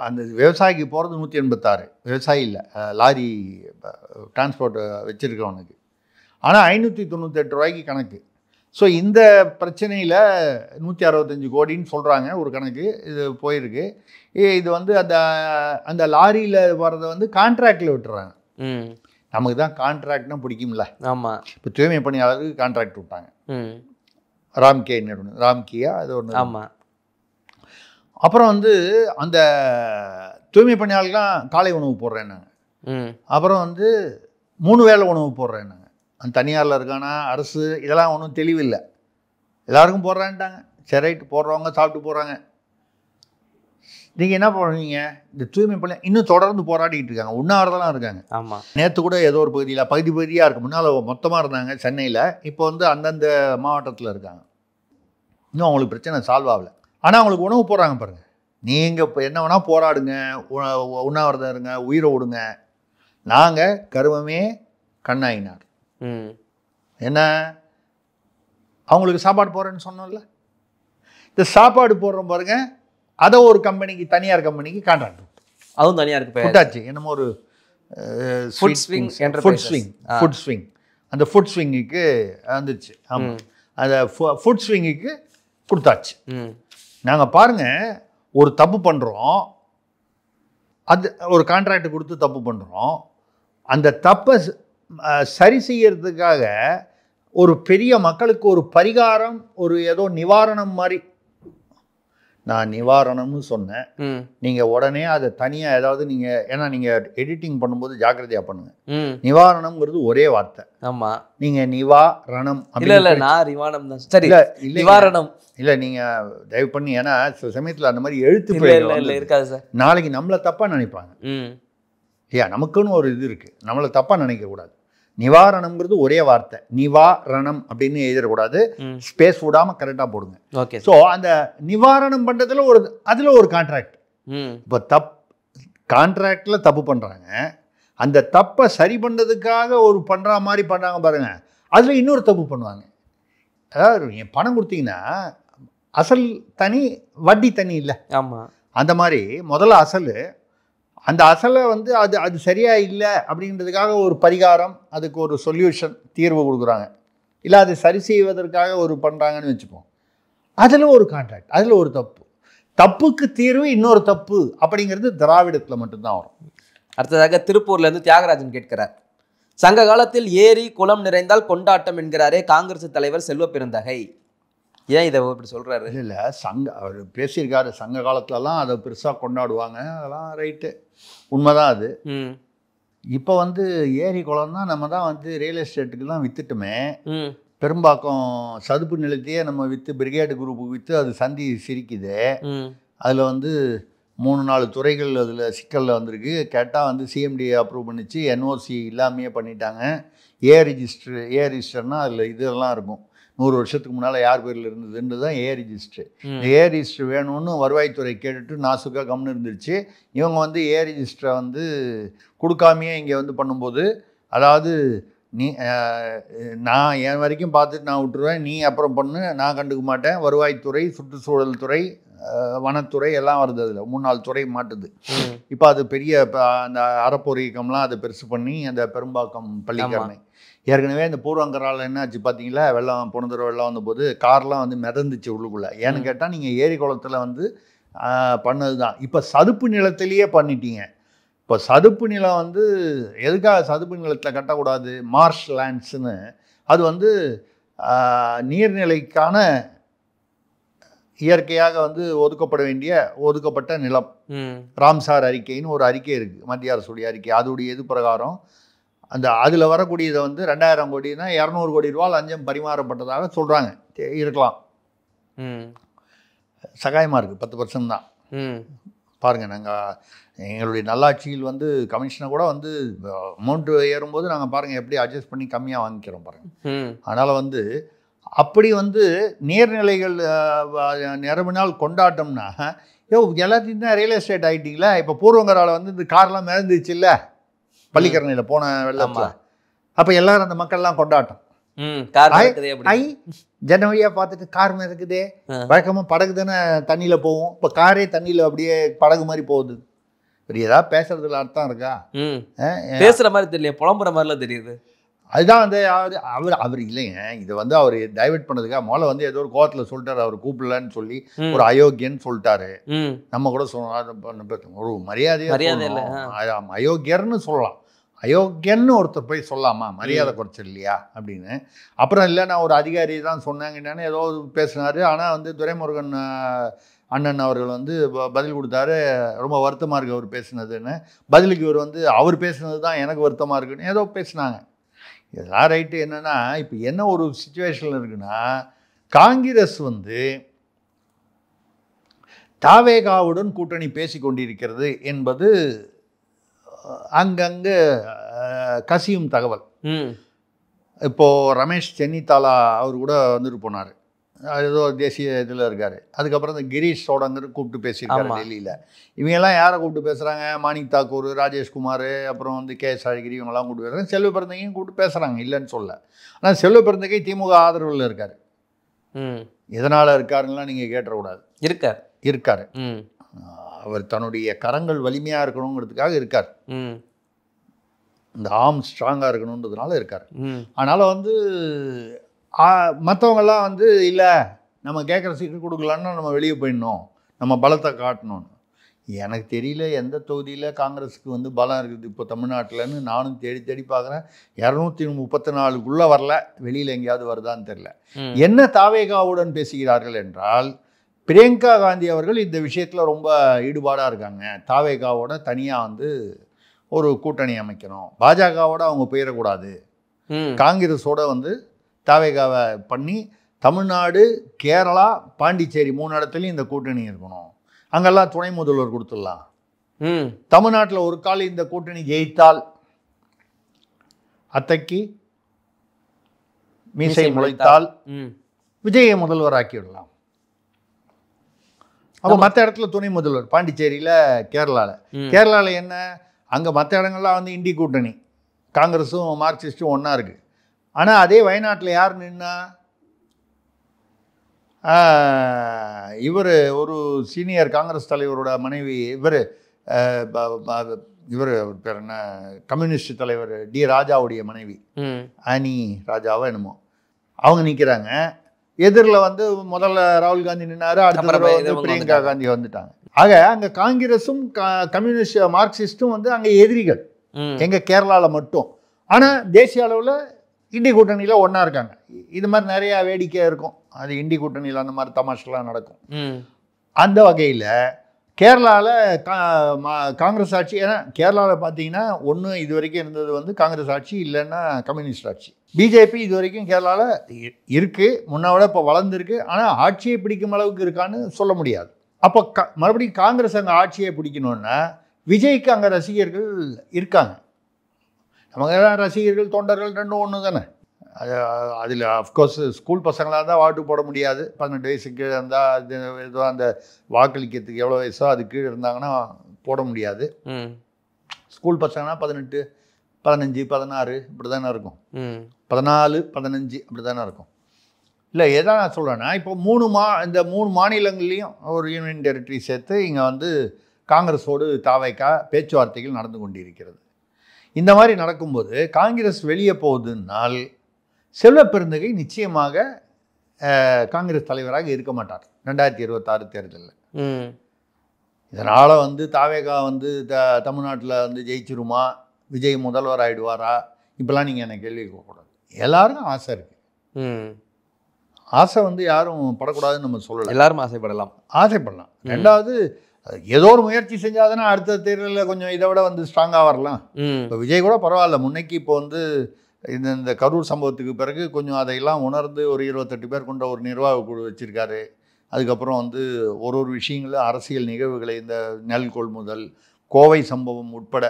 அந்த விவசாயிக்கு போகிறது 186, விவசாயி இல்லை, லாரி டிரான்ஸ்போர்ட் வச்சுருக்கவனுக்கு. ஆனால் 598 ரூபாய்க்கு கணக்கு. ஸோ இந்த பிரச்சனையில் 165 கோடின்னு சொல்கிறாங்க ஒரு கணக்கு, இது போயிருக்கு. இது வந்து அந்த லாரியில் வர்றதை வந்து கான்ட்ராக்டில் விட்டுறாங்க. நமக்கு தான் கான்ட்ராக்ட்னா பிடிக்கும்ல. ஆமாம். இப்போ தூய்மை பணியாளருக்கு கான்ட்ராக்ட் விட்டாங்க, ராம்கே நிறுவனம், ராம்கியா அது ஒன்று. ஆமாம். அப்புறம் வந்து அந்த தூய்மை பணியாளர்கள்லாம் காலை உணவு போடுறேன்னாங்க. அப்புறம் வந்து 3 வேளை உணவு போடுறேன்னாங்க. அந்த தனியாரில் இருக்கானா அரசு, இதெல்லாம் ஒன்றும் தெளிவில்லை, எல்லாருக்கும் போடுறான்ட்டாங்க. சரி ரைட்டு, போடுறவங்க சாப்பிட்டு போகிறாங்க. நீங்கள் என்ன பண்ணுவீங்க, இந்த தூய்மை பணி இன்னும் தொடர்ந்து போராடிக்கிட்டு இருக்காங்க, உண்ணாவிரதெல்லாம் இருக்காங்க. ஆமாம். நேற்று கூட ஏதோ ஒரு பகுதியாக இருக்குது, முன்னால் மொத்தமாக இருந்தாங்க சென்னையில், இப்போ வந்து அந்தந்த மாவட்டத்தில் இருக்காங்க. இன்னும் அவங்களுக்கு பிரச்சனை சால்வ் ஆகலை. ஆனால் அவங்களுக்கு உணவு போடுறாங்க பாருங்கள். நீங்கள் இப்போ என்ன வேணால் போராடுங்க, உண்ணாவிரதம் இருங்க, உயிரை விடுங்க, நாங்கள் கருவமே கண்ணாயினார். என்ன அவங்களுக்கு சாப்பாடு போடுறேன்னு சொன்னோம்ல, இந்த சாப்பாடு போடுறோம் பாருங்க, அதை ஒரு கம்பெனிக்கு, தனியார் கம்பெனிக்கு கான்ட்ராக்ட், அதுவும் தனியாருக்கு போட்டாச்சு. என்னமோ ஒரு ஃபுட் ஸ்விங், அந்த ஃபுட் ஸ்விங்குக்கு வந்துச்சு. ஆமாம், அந்த ஃபுட் ஸ்விங்குக்கு கொடுத்தாச்சு. நாங்கள் பாருங்கள், ஒரு தப்பு பண்ணுறோம், அது ஒரு கான்ட்ராக்ட் கொடுத்து தப்பு பண்ணுறோம், அந்த தப்பை சரி செய்யறதுக்காக ஒரு பெரிய மக்களுக்கு ஒரு பரிகாரம், ஒரு ஏதோ நிவாரணம் மாதிரி, நான் நிவாரணம்னு சொன்னேன், நீங்கள் உடனே அதை தனியாக ஏதாவது நீங்கள், ஏன்னா நீங்கள் எடிட்டிங் பண்ணும்போது ஜாக்கிரதையாக பண்ணுங்க. நிவாரணம்ங்கிறது ஒரே வார்த்தை. ஆமாம், நீங்கள் நிவாரணம் இல்லை, நான் நிவாரணம் தான். சரி, நிவாரணம் இல்லை, நீங்கள் தயவு பண்ணி, ஏன்னா சில சமயத்தில் அந்த மாதிரி எழுத்து இருக்காது சார், நாளைக்கு நம்மளை தப்பாக நினைப்பாங்க. இல்லையா, நமக்குன்னு ஒரு இது இருக்குது, நம்மளை தப்பாக நினைக்கக்கூடாது. நிவாரணம்ங்கிறது ஒரே வார்த்தை, நிவாரணம் அப்படின்னு எழுதிடக்கூடாது, ஸ்பேஸ் விடாமல் கரெக்டாக போடுங்க. ஓகே. ஸோ அந்த நிவாரணம் பண்ணுறதுல அதில் ஒரு கான்ட்ராக்ட். இப்போ கான்ட்ராக்டில் தப்பு பண்ணுறாங்க, அந்த தப்பை சரி பண்ணுறதுக்காக ஒரு பண்ணுற மாதிரி பண்ணுறாங்க பாருங்க, அதில் இன்னொரு தப்பு பண்ணுவாங்க. அதாவது நீங்கள் பணம் கொடுத்தீங்கன்னா அசல் தனி, வட்டி தனி இல்லை. ஆமாம். அந்த மாதிரி முதல்ல அசல், அந்த அசலை வந்து அது அது சரியாக இல்லை அப்படின்றதுக்காக ஒரு பரிகாரம், அதுக்கு ஒரு சொல்யூஷன், தீர்வு கொடுக்குறாங்க. இல்லை அது சரி செய்வதற்காக ஒரு பண்ணுறாங்கன்னு வச்சுப்போம். அதில் ஒரு கான்ட்ராக்ட், அதில் ஒரு தப்பு. தப்புக்கு தீர்வு இன்னொரு தப்பு அப்படிங்கிறது திராவிடத்தில் மட்டும்தான் வரும். அடுத்ததாக திருப்பூர்லேருந்து தியாகராஜன் கேட்கிறார், சங்க காலத்தில் ஏரி குளம் நிறைந்தால் கொண்டாட்டம் என்கிறாரே காங்கிரஸ் தலைவர் செல்வ பெருந்தகை, ஏன் இதை இப்படி சொல்கிறாரு? இல்லை அவர் பேசியிருக்காரு, சங்க காலத்துலலாம் அதை பெருசாக கொண்டாடுவாங்க, அதெல்லாம் ரைட்டு, உண்மைதான் அது. இப்போ வந்து ஏரி குளம் தான் நம்ம தான் வந்து ரியல் எஸ்டேட்டுக்கெல்லாம் விற்றுட்டுமே. பெரும்பாக்கம் சதுப்பு நிலத்தையே நம்ம விற்று பிரிகேடு குரூப்புக்கு விற்று அது சந்தி சிரிக்குது. அதில் வந்து 3-4 துறைகள் அதில் சிக்கலில் வந்திருக்கு. கேட்டால் வந்து சிஎம்டி அப்ரூவ் பண்ணிச்சு, என்ஓசி இல்லாமையே பண்ணிட்டாங்க. ஏ ரிஜிஸ்டர்னால் அதில் இதெல்லாம் இருக்கும், 100 வருஷத்துக்கு முன்னால் யார் பேரில் இருந்ததுன்றது தான் ஏ ரிஜிஸ்ட்ரு. இந்த ஏ ரிஜிஸ்ட்ரு வேணும்னு வருவாய்த்துறை கேட்டுட்டு நாசுக்காக கம்னு இருந்துருச்சு. இவங்க வந்து ஏ ரிஜிஸ்டரை வந்து கொடுக்காமையே இங்கே வந்து பண்ணும்போது, அதாவது நான் என் வரைக்கும் பார்த்துட்டு நான் விட்டுருவேன், நீ அப்புறம் பண்ணு, நான் கண்டுக்க மாட்டேன். வருவாய்த்துறை, சுற்றுச்சூழல் துறை, வனத்துறை எல்லாம் வருது, அதில் 3-4 துறை மாட்டுது. இப்போ அது பெரிய அந்த அறப்போர் இயக்கம்லாம் அதை பெருசு பண்ணி அந்த பெரும்பாக்கம் பள்ளிக்கரணை ஏற்கனவே இந்த பூர்வங்கரால் என்ன ஆச்சு பார்த்தீங்களா, வெள்ளம் போன தடவை வெள்ளம் வந்தபோது கார்லாம் வந்து மிதந்துச்சு உள்ளுக்குள்ளே. ஏன்னு கேட்டால் நீங்கள் ஏரி குளத்தில் வந்து பண்ணது தான். இப்போ சதுப்பு நிலத்திலேயே பண்ணிட்டீங்க. இப்போ சதுப்பு நிலம் வந்து எதுக்காக சதுப்பு நிலத்தில் கட்டக்கூடாது, மார்ஷ் லேண்ட்ஸுன்னு, அது வந்து நீர்நிலைக்கான இயற்கையாக வந்து ஒதுக்கப்பட்ட நிலம். ராம்சார் அறிக்கைன்னு ஒரு அறிக்கை இருக்குது, மத்திய அரசுடைய அறிக்கை. அதோடைய இது பிரகாரம் அதில் வரக்கூடியதை வந்து 2000 கோடினா 200 கோடி ரூபா லஞ்சம் பரிமாறப்பட்டதாக சொல்கிறாங்க. இருக்கலாம், சகாயமாக இருக்குது, 10% தான். பாருங்கள், நாங்கள் எங்களுடைய நல்லாட்சியில் வந்து கமிஷனை கூட வந்து அமௌண்ட்டு ஏறும்போது நாங்கள் பாருங்கள் எப்படி அட்ஜஸ்ட் பண்ணி கம்மியாக வாங்கிக்கிறோம் பாருங்கள். அதனால் வந்து அப்படி வந்து நீர்நிலைகள் நிரம்பினால் கொண்டாட்டம்னா, எல்லாத்தையும் தான் ரியல் எஸ்டேட் ஆகிட்டீங்களா. இப்போ பூர்வங்கரால் வந்து இந்த கார்லாம் மிதந்துச்சு இல்லை பள்ளிக்கரணையில் போன வெள்ளத்தில், அப்போ எல்லாரும் அந்த மக்கள்லாம் கொண்டாட்டம். ஜனவரியாக பார்த்துட்டு கார் மிதக்குதே, வழக்கமாக படகு தானே தண்ணியில் போகும், இப்போ காரே தண்ணியில் அப்படியே படகு மாதிரி போகுது. இப்படி ஏதாவது பேசுறதுல அர்த்தம் இருக்கா? பேசுகிற மாதிரி தெரியல, புலம்புற மாதிரிலாம் தெரியுது. அதுதான் வந்து அவர் இல்லைங்க, இதை வந்து அவர் டைவெர்ட் பண்ணதுக்காக முதல்ல வந்து ஏதோ ஒரு கோவத்தில் சொல்லிட்டாரு, அவர் கூப்பிடலன்னு சொல்லி ஒரு அயோக்கியன்னு சொல்லிட்டாரு. நம்ம கூட சொல்லலாம், ஒரு மரியாதையாக அயோக்கியர்னு சொல்லலாம். அயோக்கியன்னு ஒருத்தர் போய் சொல்லாமா, மரியாதை குறைச்சல் இல்லையா அப்படின்னு. அப்புறம் இல்லை நான் ஒரு அதிகாரி தான் சொன்னாங்கன்னு ஏதோ பேசினார். ஆனால் வந்து துரைமுருகன் அண்ணன் அவர்கள் வந்து பதில் கொடுத்தாரு, ரொம்ப வருத்தமாக இருக்குது அவர் பேசுனதுன்னு. பதிலுக்கு இவர் வந்து அவர் பேசுனது தான் எனக்கு வருத்தமாக இருக்குன்னு ஏதோ பேசினாங்க. இதெல்லாம் ரைட்டு. என்னென்னா இப்போ என்ன ஒரு சிச்சுவேஷனில் இருக்குன்னா, காங்கிரஸ் வந்து தாவேகாவுடன் கூட்டணி பேசி கொண்டிருக்கிறது என்பது அங்கங்கே கசியும் தகவல். இப்போது ரமேஷ் சென்னிதாலா அவர் கூட வந்துட்டு போனார், ஏதோ தேசிய இதில் இருக்கார். அதுக்கப்புறம் இந்த கிரீஷ் சோடங்கர் கூப்பிட்டு பேசியிருக்காரு டெல்லியில். இவங்கெல்லாம் யாரை கூப்பிட்டு பேசுகிறாங்க, மாணிக் தாக்கூர், ராஜேஷ்குமார், அப்புறம் வந்து KS அழகிரி, இவங்கெல்லாம் கூப்பிட்டு பேசுகிறாங்க. செல்வ பெருந்தகையும் கூப்பிட்டு பேசுகிறாங்க, இல்லைன்னு சொல்ல. ஆனால் செல்வ பெருந்தகை திமுக ஆதரவில் இருக்கார். எதனால் இருக்காருலாம் நீங்கள் கேட்டக்கூடாது, இருக்கார். அவர் தன்னுடைய கரங்கள் வலிமையாக இருக்கணுங்கிறதுக்காக இருக்கார், இந்த ஆர்ம் ஸ்ட்ராங்காக இருக்கணுன்றதுனால இருக்கார். அதனால் வந்து மற்றவங்கெல்லாம் வந்து இல்லை நம்ம கேட்குற சீட்டு கொடுக்கலான்னா நம்ம வெளியே போயிடணும், நம்ம பலத்தை காட்டணும்னு. எனக்கு தெரியல எந்த தொகுதியில் காங்கிரஸுக்கு வந்து பலம் இருக்குது இப்போ தமிழ்நாட்டில்னு. நானும் தேடி தேடி பார்க்குறேன், 234க்குள்ளே வரல, வெளியில் எங்கேயாவது வருதான்னு தெரில. என்ன தாவேகாவுடன் பேசுகிறார்கள் என்றால், பிரியங்கா காந்தி அவர்கள் இந்த விஷயத்தில் ரொம்ப ஈடுபாடாக இருக்காங்க. தாவேகாவோட தனியாக வந்து ஒரு கூட்டணி அமைக்கணும், பாஜகவோட அவங்க போயிடக்கூடாது, காங்கிரஸோட வந்து தாவேகாவை பண்ணி தமிழ்நாடு, கேரளா, பாண்டிச்சேரி 3 இடத்துலையும் இந்த கூட்டணி இருக்கணும். அங்கெல்லாம் துணை முதல்வர் கொடுத்துடலாம். தமிழ்நாட்டில் ஒரு கால் இந்த கூட்டணி ஜெயித்தால் அத்தைக்கு மீசை முளைத்தால் விஜயை முதல்வர் ஆக்கிவிடலாம். அப்போ மற்ற இடத்துல துணை முதல்வர், பாண்டிச்சேரியில், கேரளாவில் என்ன, அங்கே மற்ற இடங்கள்லாம் வந்து இண்டி கூட்டணி, காங்கிரஸும் மார்க்சிஸ்ட்டும் ஒன்றா இருக்குது. ஆனால் அதே வயநாட்டில் யார் நின்னா, இவர் ஒரு சீனியர் காங்கிரஸ் தலைவரோட மனைவி, இவர் இவர் பேர் என்ன, கம்யூனிஸ்ட் தலைவர் டி ராஜாவுடைய மனைவி ஆனி ராஜாவோ என்னமோ, அவங்க நிற்கிறாங்க. எதிரில் வந்து முதல்ல ராகுல் காந்தி நின்னாரு, அடுத்த பிரியங்கா காந்தி வந்துட்டாங்க. ஆக அங்கே காங்கிரஸும் கம்யூனிஸ்ட் மார்க்சிஸ்டும் வந்து அங்கே எதிரிகள் எங்கள் கேரளாவில் மட்டும். ஆனால் தேசிய அளவில் இண்டி கூட்டணியில் ஒன்றா இருக்காங்க. இது மாதிரி நிறையா வேடிக்கை இருக்கும். அது இண்டி கூட்டணியில் அந்த மாதிரி தமாஷெலாம் நடக்கும். அந்த வகையில் கேரளாவில் காங்கிரஸ் ஆட்சி, ஏன்னா கேரளாவில் பார்த்தீங்கன்னா ஒன்று இது வரைக்கும் இருந்தது வந்து காங்கிரஸ் ஆட்சி, இல்லைன்னா கம்யூனிஸ்ட் ஆட்சி. பிஜேபி இது வரைக்கும் கேரளாவில் இருக்குது, முன்ன விட இப்போ வளர்ந்துருக்கு. ஆனால் ஆட்சியை பிடிக்கும் அளவுக்கு இருக்கான்னு சொல்ல முடியாது. அப்போ மறுபடியும் காங்கிரஸ் அங்கே ஆட்சியை பிடிக்கணுன்னா விஜய்க்கு அங்கே ரசிகர்கள் இருக்காங்க. நமக்கு ரசிகர்கள் தொண்டர்கள் ரெண்டும் ஒன்று தானே. அதில் அஃப்கோர்ஸ் ஸ்கூல் பசங்களாக இருந்தால் வாட்டு போட முடியாது. 18 வயசுக்கு இருந்தால் அது ஏதோ அந்த வாக்களிக்கிறதுக்கு எவ்வளோ வயசோ அது கீழே இருந்தாங்கன்னா போட முடியாது. ஸ்கூல் பசங்கன்னா 18, 15, 16 இப்படி தானே இருக்கும். 14, 15 அப்படி தானே இருக்கும். இல்லை எதா நான் சொல்கிறேன்னா, இப்போ இந்த 3 மாநிலங்கள்லேயும் ஒரு யூனியன் டெரிட்டரி சேர்த்து இங்கே வந்து காங்கிரஸோடு தாவேகா பேச்சுவார்த்தைகள் நடந்து கொண்டிருக்கிறது. இந்த மாதிரி நடக்கும்போது காங்கிரஸ் வெளியே போகுதுன்னால் செல்வ பெருந்தகை நிச்சயமாக காங்கிரஸ் தலைவராக இருக்க மாட்டார் 2026 தேர்தலில். இதனால் வந்து தாவேகா வந்து தமிழ்நாட்டில் வந்து ஜெயிச்சிருமா, விஜய் முதல்வர் ஆகிடுவாரா, இப்போலாம் நீங்கள் எனக்கு கேள்வி கேட்கக்கூடாது. எல்லாருக்கும் ஆசை இருக்குது. ஆசை வந்து யாரும் படக்கூடாதுன்னு நம்ம சொல்லலாம். எல்லாரும் ஆசைப்படலாம். ரெண்டாவது ஏதோ ஒரு முயற்சி செஞ்சாதானே அடுத்த தேர்தலில் கொஞ்சம் இதை விட வந்து ஸ்ட்ராங்காக வரலாம். இப்போ விஜய் கூட பரவாயில்ல, முன்னைக்கு இப்போ வந்து இந்த கரூர் சம்பவத்துக்கு பிறகு கொஞ்சம் அதையெல்லாம் உணர்ந்து ஒரு 28 பேர் கொண்ட ஒரு நிர்வாக குழு வச்சுருக்காரு. அதுக்கப்புறம் வந்து ஒரு விஷயங்களும் அரசியல் நிகழ்வுகளை, இந்த நெல் கொள்முதல், கோவை சம்பவம் உட்பட,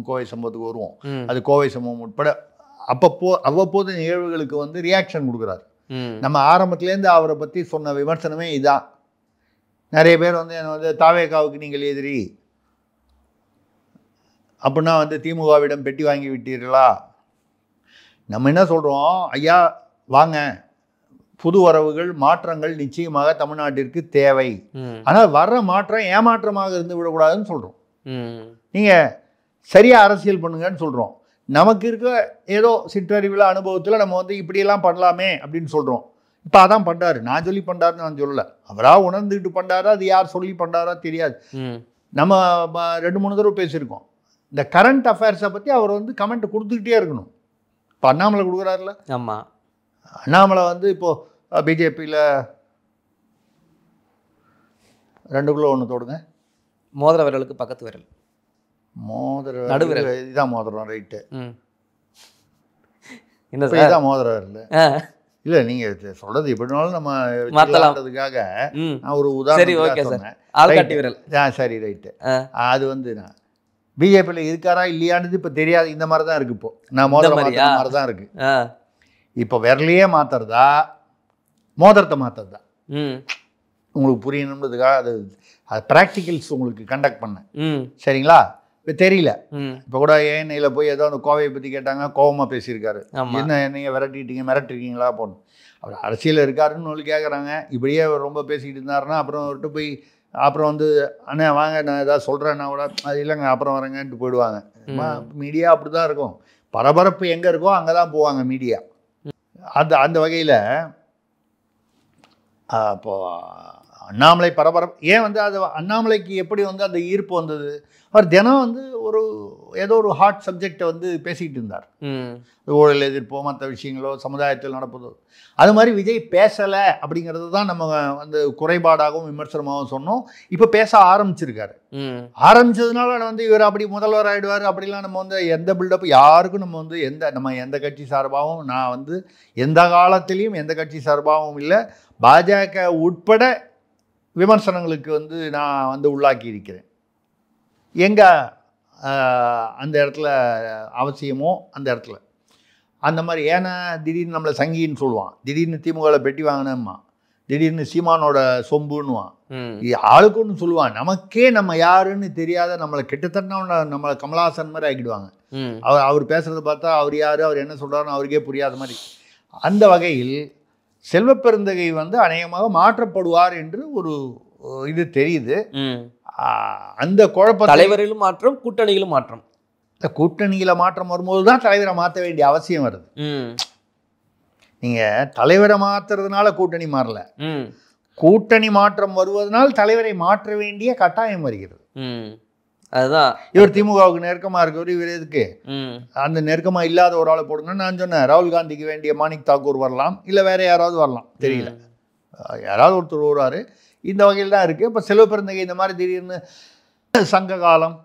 கோவை சம்பவத்துக்கு வருவோம், அது கோவை சம்பவம் உட்பட அவ்வப்போது நிகழ்வுகளுக்கு வந்து ரியாக்ஷன் கொடுக்குறாரு. நம்ம ஆரம்பத்துலேருந்து அவரை பற்றி சொன்ன விமர்சனமே இதான். நிறைய பேர் வந்து என்ன வந்து தாவேகாவுக்கு நீங்கள் எதிரி அப்படின்னா வந்து திமுகவிடம் பெட்டி வாங்கி விட்டீர்களா? நம்ம என்ன சொல்கிறோம், ஐயா வாங்க, புது வரவுகள் மாற்றங்கள் நிச்சயமாக தமிழ்நாட்டிற்கு தேவை. ஆனால் வர்ற மாற்றம் ஏமாற்றமாக இருந்து விடக்கூடாதுன்னு சொல்கிறோம். நீங்கள் சரியாக அரசியல் பண்ணுங்கன்னு சொல்கிறோம். நமக்கு இருக்க ஏதோ சிற்றறிவில் அனுபவத்தில் நம்ம வந்து இப்படியெல்லாம் பண்ணலாமே அப்படின்னு சொல்கிறோம். இப்போ அதான் பண்ணுறாரு. நான் சொல்லி பண்ணுறாருன்னு நான் சொல்லலை, அவராக உணர்ந்துக்கிட்டு பண்ணுறாரா, அது யார் சொல்லி பண்ணுறாரா தெரியாது. நம்ம 2-3 தடவை பேசியிருக்கோம். இந்த கரண்ட் அஃபேர்ஸை பற்றி அவர் வந்து கமெண்ட் கொடுத்துக்கிட்டே இருக்கணும். இப்போ அண்ணாமலை கொடுக்குறாருல. ஆமாம், அண்ணாமலை வந்து இப்போது பிஜேபியில் 2க்குள்ள 1 தொடுங்க, மோதிர விரலுக்கு பக்கத்து விரல், மோதிர நடுவிரல், இதுதான் மோதிரம். ரைட்டு, என்ன இதுதான் மோதிர விரல். இல்லை நீங்கள் சொல்கிறது எப்படினாலும் நம்ம மாற்றலாம்ன்றதுக்காக நான் ஒரு உதாரணம் சொன்னேன். சரி ரைட்டு. அது வந்து நான் பிஜேபியில் இருக்காரா இல்லையானது இப்போ தெரியாது. இந்த மாதிரி தான் இருக்குது. இப்போ நான் மோதிரம் மாதிரி தான் இருக்குது. இப்போ விரலையே மாற்றுறதா மோதிரத்தை மாற்றுறதா உங்களுக்கு புரியணுன்றதுக்காக அது ப்ராக்டிகல்ஸ் உங்களுக்கு கண்டக்ட் பண்ணேன். சரிங்களா? இப்போ தெரியல. இப்போ கூட ஏஎன்ஐயில் போய் ஏதோ அந்த கோவையை பற்றி கேட்டாங்க, கோவமாக பேசியிருக்காரு. என்ன நீங்கள் விரட்டிட்டீங்க, மிரட்டிருக்கீங்களா போகணும். அவர் அரசியல் இருக்காருன்னு சொல்லி கேட்குறாங்க. இப்படியே அவர் ரொம்ப பேசிக்கிட்டு இருந்தாருன்னா அப்புறம் அவர்கிட்ட போய் அப்புறம் வந்து அண்ணா வாங்க நான் ஏதாவது சொல்கிறேன்னா கூட அது இல்லைங்க அப்புறம் வரேங்கன்ட்டு போயிடுவாங்க. மீடியா அப்படி தான் இருக்கும். பரபரப்பு எங்கே இருக்கோ அங்கே தான் போவாங்க மீடியா. அந்த வகையில் இப்போது அண்ணாமலை பரபரப்பு ஏன் வந்து அது அண்ணாமலைக்கு எப்படி வந்து அந்த ஈர்ப்பு வந்தது? அவர் தினம் வந்து ஏதோ ஒரு ஹாட் சப்ஜெக்டை வந்து பேசிக்கிட்டு இருந்தார். ஊழல் எதிர்ப்போ மற்ற விஷயங்களோ சமுதாயத்தில் நடப்பதோ. அது மாதிரி விஜய் பேசலை அப்படிங்கிறது தான் நம்ம வந்து குறைபாடாகவும் விமர்சனமாகவும் சொன்னோம். இப்போ பேச ஆரம்பிச்சிருக்காரு. ஆரம்பிச்சதுனால வந்து இவர் அப்படி முதல்வர் ஆகிடுவார் அப்படிலாம் நம்ம வந்து எந்த பில்டப் யாருக்கும் நம்ம வந்து எந்த கட்சி சார்பாகவும் நான் வந்து எந்த காலத்திலையும் எந்த கட்சி சார்பாகவும் இல்லை, பாஜக உட்பட விமர்சனங்களுக்கு வந்து நான் வந்து உள்ளாக்கி இருக்கிறேன். எங்கே அந்த இடத்துல அவசியமோ அந்த இடத்துல அந்த மாதிரி. ஏன்னா திடீர்னு நம்மளை சங்கின்னு சொல்லுவான், திடீர்னு திமுகவில் பெட்டி வாங்கினேம்மா, திடீர்னு சீமானோட சொம்புன்னுவான், ஆளுக்கு ஒன்று சொல்லுவான். நமக்கே நம்ம யாருன்னு தெரியாத நம்மளை கிட்டத்தட்ட நம்மளை கமலஹாசன் மாதிரி ஆக்கிடுவாங்க. அவர் பேசுகிறத பார்த்தா அவர் யார், அவர் என்ன சொல்கிறாருன்னு அவருக்கே புரியாத மாதிரி. அந்த வகையில் செல்வ பெருந்தகை வந்து அநேகமாக மாற்றப்படுவார் என்று ஒரு இது தெரியுது. அந்த குழப்ப தலைவரிலும் மாற்றம், கூட்டணியிலும் மாற்றம். கூட்டணியில மாற்றம் வரும்போது தான் தலைவரை மாற்ற வேண்டிய அவசியம் வருது. ம் நீங்க தலைவரை மாத்துறதுனால கூட்டணி மாறல, ம் கூட்டணி மாற்றம் வருவதனால் தலைவரை மாற்ற வேண்டிய கட்டாயம் வருகிறது. ம் அதுதான். இவர் திமுகவுக்கு நெருக்கமா இருக்கவர், இவர் எதுக்கு ம் அந்த நெருக்கமா இல்லாத ஒரு ஆளை போடுங்கன்னு நான் சொன்னேன். ராகுல் காந்திக்கு வேண்டிய மாணிக் தாக்கூர் வரலாம், இல்லை வேற யாராவது வரலாம், தெரியல. யாராவது ஒருத்தர் வருவார். இந்த வகையில் தான் இருக்குது. இப்போ செல்வ பெருந்தகை இந்த மாதிரி திடீர்னு சங்க காலம்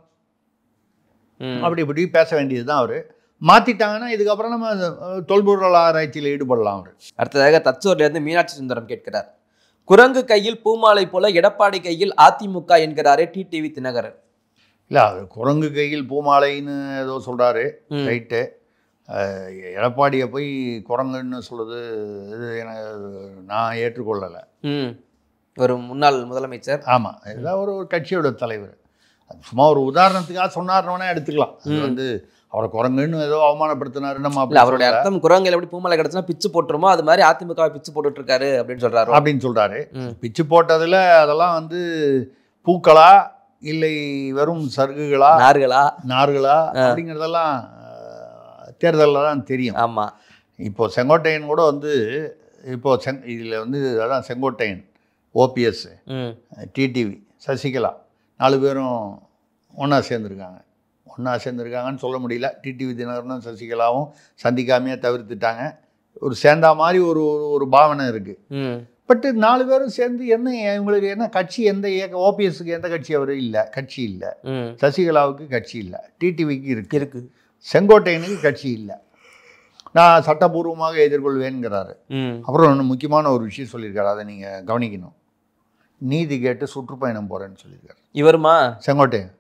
அப்படி இப்படி பேச வேண்டியது தான். அவர் மாற்றிட்டாங்கன்னா இதுக்கப்புறம் நம்ம தொல்பொருள் ஆராய்ச்சியில் ஈடுபடலாம். அவர் அடுத்ததாக தச்சூர்லேருந்து மீனாட்சி சுந்தரம் கேட்கிறார். குரங்கு கையில் பூமாலை போல எடப்பாடி கையில் அதிமுக என்கிறாரே டிடிவி தினகரன். இல்லை, அவர் குரங்கு கையில் பூமாலைன்னு ஏதோ சொல்கிறாரு, ரைட்டு. எடப்பாடியை போய் குரங்குன்னு சொல்லுது, இது நான் ஏற்றுக்கொள்ளலை. ஒரு முன்னாள் முதலமைச்சர். ஆமாம், ஏதாவது ஒரு கட்சியோட தலைவர். சும்மா ஒரு உதாரணத்துக்காக சொன்னார்னோன்னா எடுத்துக்கலாம். அது வந்து அவரை குரங்குன்னு ஏதோ அவமானப்படுத்தினாரு. நம்ம அவருடைய அர்த்தம் குரங்கில் எப்படி பூமாலை கிடச்சுன்னா பிச்சு போட்டுருமோ அது மாதிரி அதிமுக பிச்சு போட்டுட்டு இருக்காரு அப்படின்னு சொல்றாரு. பிச்சு போட்டதுல அதெல்லாம் வந்து பூக்களா இல்லை வெறும் சருகுகளா நார்களா அப்படிங்கிறதெல்லாம் தேர்தலில் தான் தெரியும். ஆமாம். இப்போ செங்கோட்டையன் கூட வந்து இப்போ இதில் வந்து அதான் செங்கோட்டையன், ஓபிஎஸ், டிடிவி, சசிகலா 4 பேரும் ஒன்றா சேர்ந்துருக்காங்கன்னு சொல்ல முடியல. டிடிவி தினகரனும் சசிகலாவும் சந்திக்காமையே தவிர்த்துட்டாங்க. ஒரு சேர்ந்தா மாதிரி ஒரு பாவனை இருக்குது. பட்டு 4 பேரும் சேர்ந்து என்ன இவங்களுக்கு என்ன கட்சி, எந்த இயக்கம்? ஓபிஎஸ்க்கு எந்த கட்சி? அவர் இல்லை, கட்சி இல்லை. சசிகலாவுக்கு கட்சி இல்லை, டிடிவிக்கு இருக்கு. செங்கோட்டையனுக்கு கட்சி இல்லை. நான் சட்டபூர்வமாக எதிர்கொள்வேன்கிறாரு. அப்புறம் ஒன்று முக்கியமான ஒரு விஷயம் சொல்லியிருக்காரு, அதை நீங்கள் கவனிக்கணும். நீதி கேட்டு சுற்றுப்பயணம் போகிறேன்னு சொல்லியிருக்காரு. இவருமா? செங்கோட்டையன்.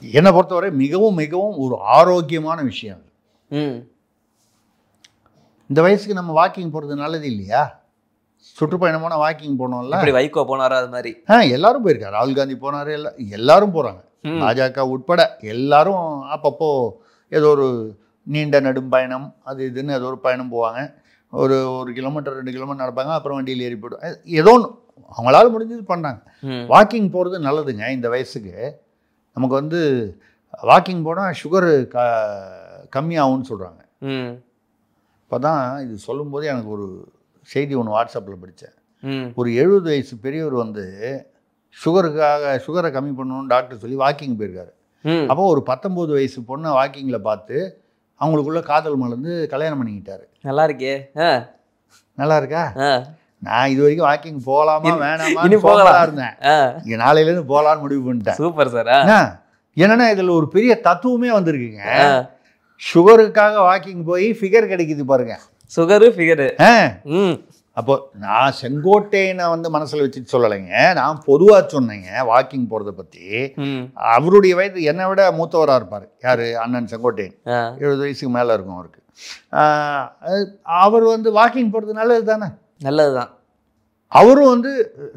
என்னை பொறுத்தவரை மிகவும் மிகவும் ஒரு ஆரோக்கியமான விஷயம் அது. இந்த வயசுக்கு நம்ம வாக்கிங் போகிறது நல்லது இல்லையா? சுற்றுப்பயணம் போனால் வாக்கிங் போனோம்ல. வைகோ போனாரா? அது மாதிரி எல்லாரும் போயிருக்காரு. ராகுல் காந்தி போனார், எல்லாரும் போகிறாங்க, பாஜக உட்பட எல்லாரும். அப்பப்போ ஏதோ ஒரு நீண்ட நெடும் பயணம் அது இதுன்னு ஏதோ ஒரு பயணம் போவாங்க. ஒரு 1 கிலோமீட்டர் 2 கிலோமீட்டர் நடப்பாங்க, அப்புறம் வண்டியில் ஏறி போய்டும். ஏதோ ஒன்று அவங்களால முடிஞ்சது பண்ணாங்க. வாக்கிங் போகிறது நல்லதுங்க. இந்த வயசுக்கு நமக்கு வந்து வாக்கிங் போனால் சுகரு கம்மியாகும்னு சொல்கிறாங்க. இப்போ தான் இது சொல்லும்போது எனக்கு ஒரு செய்தி ஒன்று வாட்ஸ்அப்பில் படித்தேன். ஒரு 70 வயசு பெரியவர் வந்து சுகரை கம்மி பண்ணணும்னு டாக்டர் சொல்லி வாக்கிங் போயிருக்காரு. அப்போ ஒரு 19 வயசு பொண்ணை வாக்கிங்கில் பார்த்து அவங்களுக்குள்ள காதல் மலர்ந்து கல்யாணம் பண்ணிக்கிட்டாரு. நல்லா இருக்கே. நல்லா இருக்கா? நான் இது வரைக்கும் வாக்கிங் போகலாமா வேணாமான்னு போகலாம் இருந்தேன். இங்கே நாளையிலேருந்து போகலான்னு முடிவு பண்ணிட்டேன். Super sir. என்னன்னா இதில் ஒரு பெரிய தத்துவமே வந்திருக்குங்க. சுகருக்காக வாக்கிங் போய் ஃபிகர் கிடைக்குது பாருங்க. Sugar figure. அப்போ நான் செங்கோட்டையனை வந்து மனசில் வச்சுட்டு சொல்லலைங்க, நான் பொதுவாக சொன்னேங்க வாக்கிங் போகிறத பற்றி. அவருடைய வயது என்னை விட மூத்தவராக இருப்பார். யார்? அண்ணன் செங்கோட்டையன். 70 வயசுக்கு மேலே இருக்கும் அவருக்கு. அவர் வந்து வாக்கிங் போகிறது நல்லது தானே? நல்லது தான். அவரும் வந்து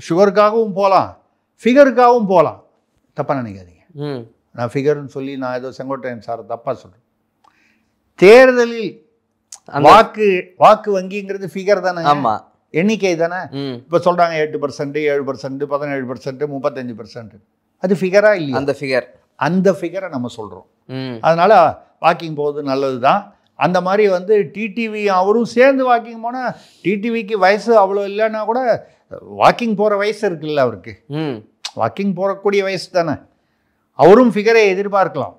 சுகருக்காகவும் போகலாம், ஃபிகருக்காகவும் போகலாம். தப்பாக நினைக்காதீங்க. நான் ஃபிகர்னு சொல்லி நான் ஏதோ செங்கோட்டையன் சார் தப்பாக சொல்கிறேன். தேர்தலில் வாக்கு வங்கிங்கிறது ஃபிகர் தானே? ஆமாம், எண்ணிக்கை தானே. இப்போ சொல்கிறாங்க 8%, 7%, 17%, 35%. அது ஃபிகரா இல்லையா? அந்த ஃபிகரை நம்ம சொல்கிறோம். அதனால் வாக்கிங் போகிறது நல்லது தான். அந்த மாதிரி வந்து டிடிவி அவரும் சேர்ந்து வாக்கிங் போனால், டிடிவிக்கு வயசு அவ்வளோ இல்லைன்னா கூட வாக்கிங் போகிற வயசு இருக்குல்ல அவருக்கு. வாக்கிங் போகக்கூடிய வயசு தானே. அவரும் ஃபிகரை எதிர்பார்க்கலாம்.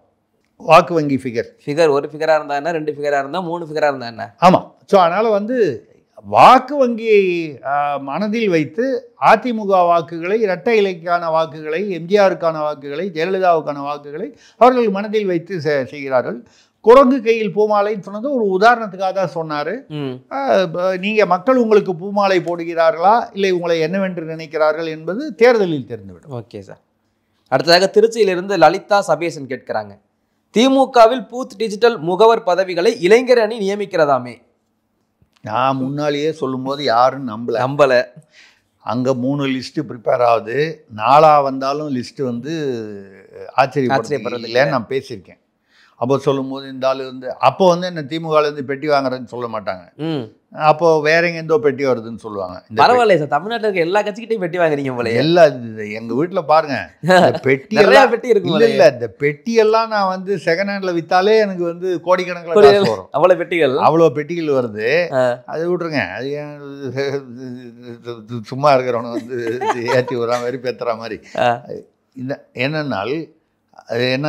வாக்கு வங்கி ஃபிகர் ஒரு ஃபிகராக இருந்தால் என்ன, 2 ஃபிகராக இருந்தால் 3 ஃபிகராக இருந்தால் என்ன? ஆமாம். ஸோ அதனால் வந்து வாக்கு வங்கியை மனதில் வைத்து அதிமுக வாக்குகளை, இரட்டை இலைக்கான வாக்குகளை, எம்ஜிஆருக்கான வாக்குகளை, ஜெயலலிதாவுக்கான வாக்குகளை அவர்கள் மனதில் வைத்து செய்கிறார்கள். குரங்கு கையில் பூமாலைன்னு சொன்னது ஒரு உதாரணத்துக்காக தான் சொன்னார். நீங்கள் மக்கள் உங்களுக்கு பூமாலை போடுகிறார்களா இல்லை உங்களை என்னவென்று நினைக்கிறார்கள் என்பது தேர்தலில் தெரிந்துவிடும். Okay sir. அடுத்ததாக திருச்சியிலிருந்து லலிதா சபேசன் கேட்கிறாங்க. திமுகவில் பூத் டிஜிட்டல் முகவர் பதவிகளை இளைஞர் அணி நியமிக்கிறதாமே. நான் முன்னாலேயே சொல்லும்போது யாரும் நம்பலை. அங்கே 3 லிஸ்ட்டு ப்ரிப்பேர் ஆகுது. 4 வந்தாலும் லிஸ்ட்டு வந்து ஆச்சரியப்படுறது இல்லைன்னு நான் பேசியிருக்கேன். அப்போ சொல்லும்போது இந்த ஆள் வந்து அப்போ வந்து என்ன திமுகலேருந்து பெட்டி வாங்குறேன்னு சொல்ல மாட்டாங்க. ம். அப்போ வேற எங்கேருந்தோ பெட்டி வருதுன்னு சொல்லுவாங்க. பரவாயில்ல சார், தமிழ்நாட்டில் இருக்க எல்லா கட்சிக்கிட்டையும் பெட்டி வாங்குறீங்க போல. எல்லா எங்கள் வீட்டில் பாருங்க பெட்டி நிறைய எல்லாம் பெட்டி இருக்கு. இல்லை இந்த பெட்டியெல்லாம் நான் வந்து செகண்ட் ஹேண்டில் விற்றாலே எனக்கு வந்து கோடிக்கணக்கில் காசு வரும். அவ்வளோ பெட்டிகள், அவ்வளோ பெட்டிகள் வருது. அது விட்ருங்க, அது ஏன் சும்மா இருக்கிறவனை வந்து ஏற்றி விடுற மாதிரி பேத்துற மாதிரி. இந்த என்னன்னால் அது என்ன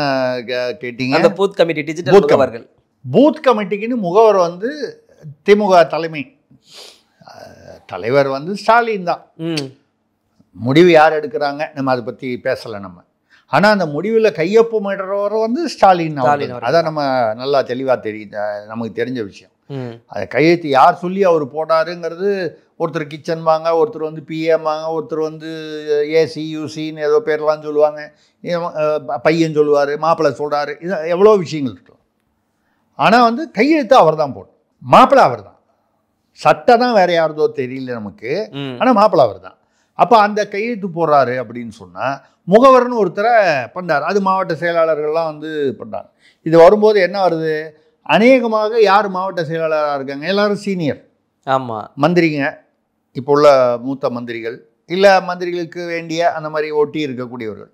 கேட்டீங்க, அந்த பூத் கமிட்டி டிஜிட்டல் முகவர்கள், பூத் கமிட்டிக்குன்னு முகவர் வந்து திமுக தலைவர் வந்து ஸ்டாலின் தான். முடிவு யார் எடுக்கிறாங்க நம்ம அதை பற்றி பேசலை நம்ம. ஆனால் அந்த முடிவில் கையொப்பமிடுறவர் வந்து ஸ்டாலின். அதான் நம்ம நல்லா தெளிவாக நமக்கு தெரிஞ்ச விஷயம். அதை கையெழுத்து யார் சொல்லி அவர் போட்டாருங்கிறது, ஒருத்தர் கிச்சன் வாங்க, ஒருத்தர் வந்து பிஎம் வாங்க, ஒருத்தர் வந்து ஏசி யூசின்னு ஏதோ பேர்லாம் சொல்லுவாங்க, பையன் சொல்லுவார், மாப்பிள்ளை சொல்கிறாரு, இது எவ்வளோ விஷயங்கள் இருக்கும். ஆனால் வந்து கையெழுத்து அவர் தான் போடும். மாப்பிள்ளை அவர் தான், சட்டை தான் வேற யாருதோ தெரியல நமக்கு, ஆனால் மாப்பிள்ளை அவர் தான். அப்போ அந்த கையெழுத்து போடுறாரு அப்படின்னு சொன்னால் முகவர்னு ஒருத்தரை பண்ணார். அது மாவட்ட செயலாளர்கள்லாம் வந்து பண்ணுறாங்க. இது வரும்போது என்ன வருது, அநேகமாக யார் மாவட்ட செயலாளராக இருக்காங்க, எல்லாரும் சீனியர். ஆமாம், மந்திரிங்க, இப்போ உள்ள மூத்த மந்திரிகள், இல்லை மந்திரிகளுக்கு வேண்டிய அந்த மாதிரி ஒட்டி இருக்கக்கூடியவர்கள்.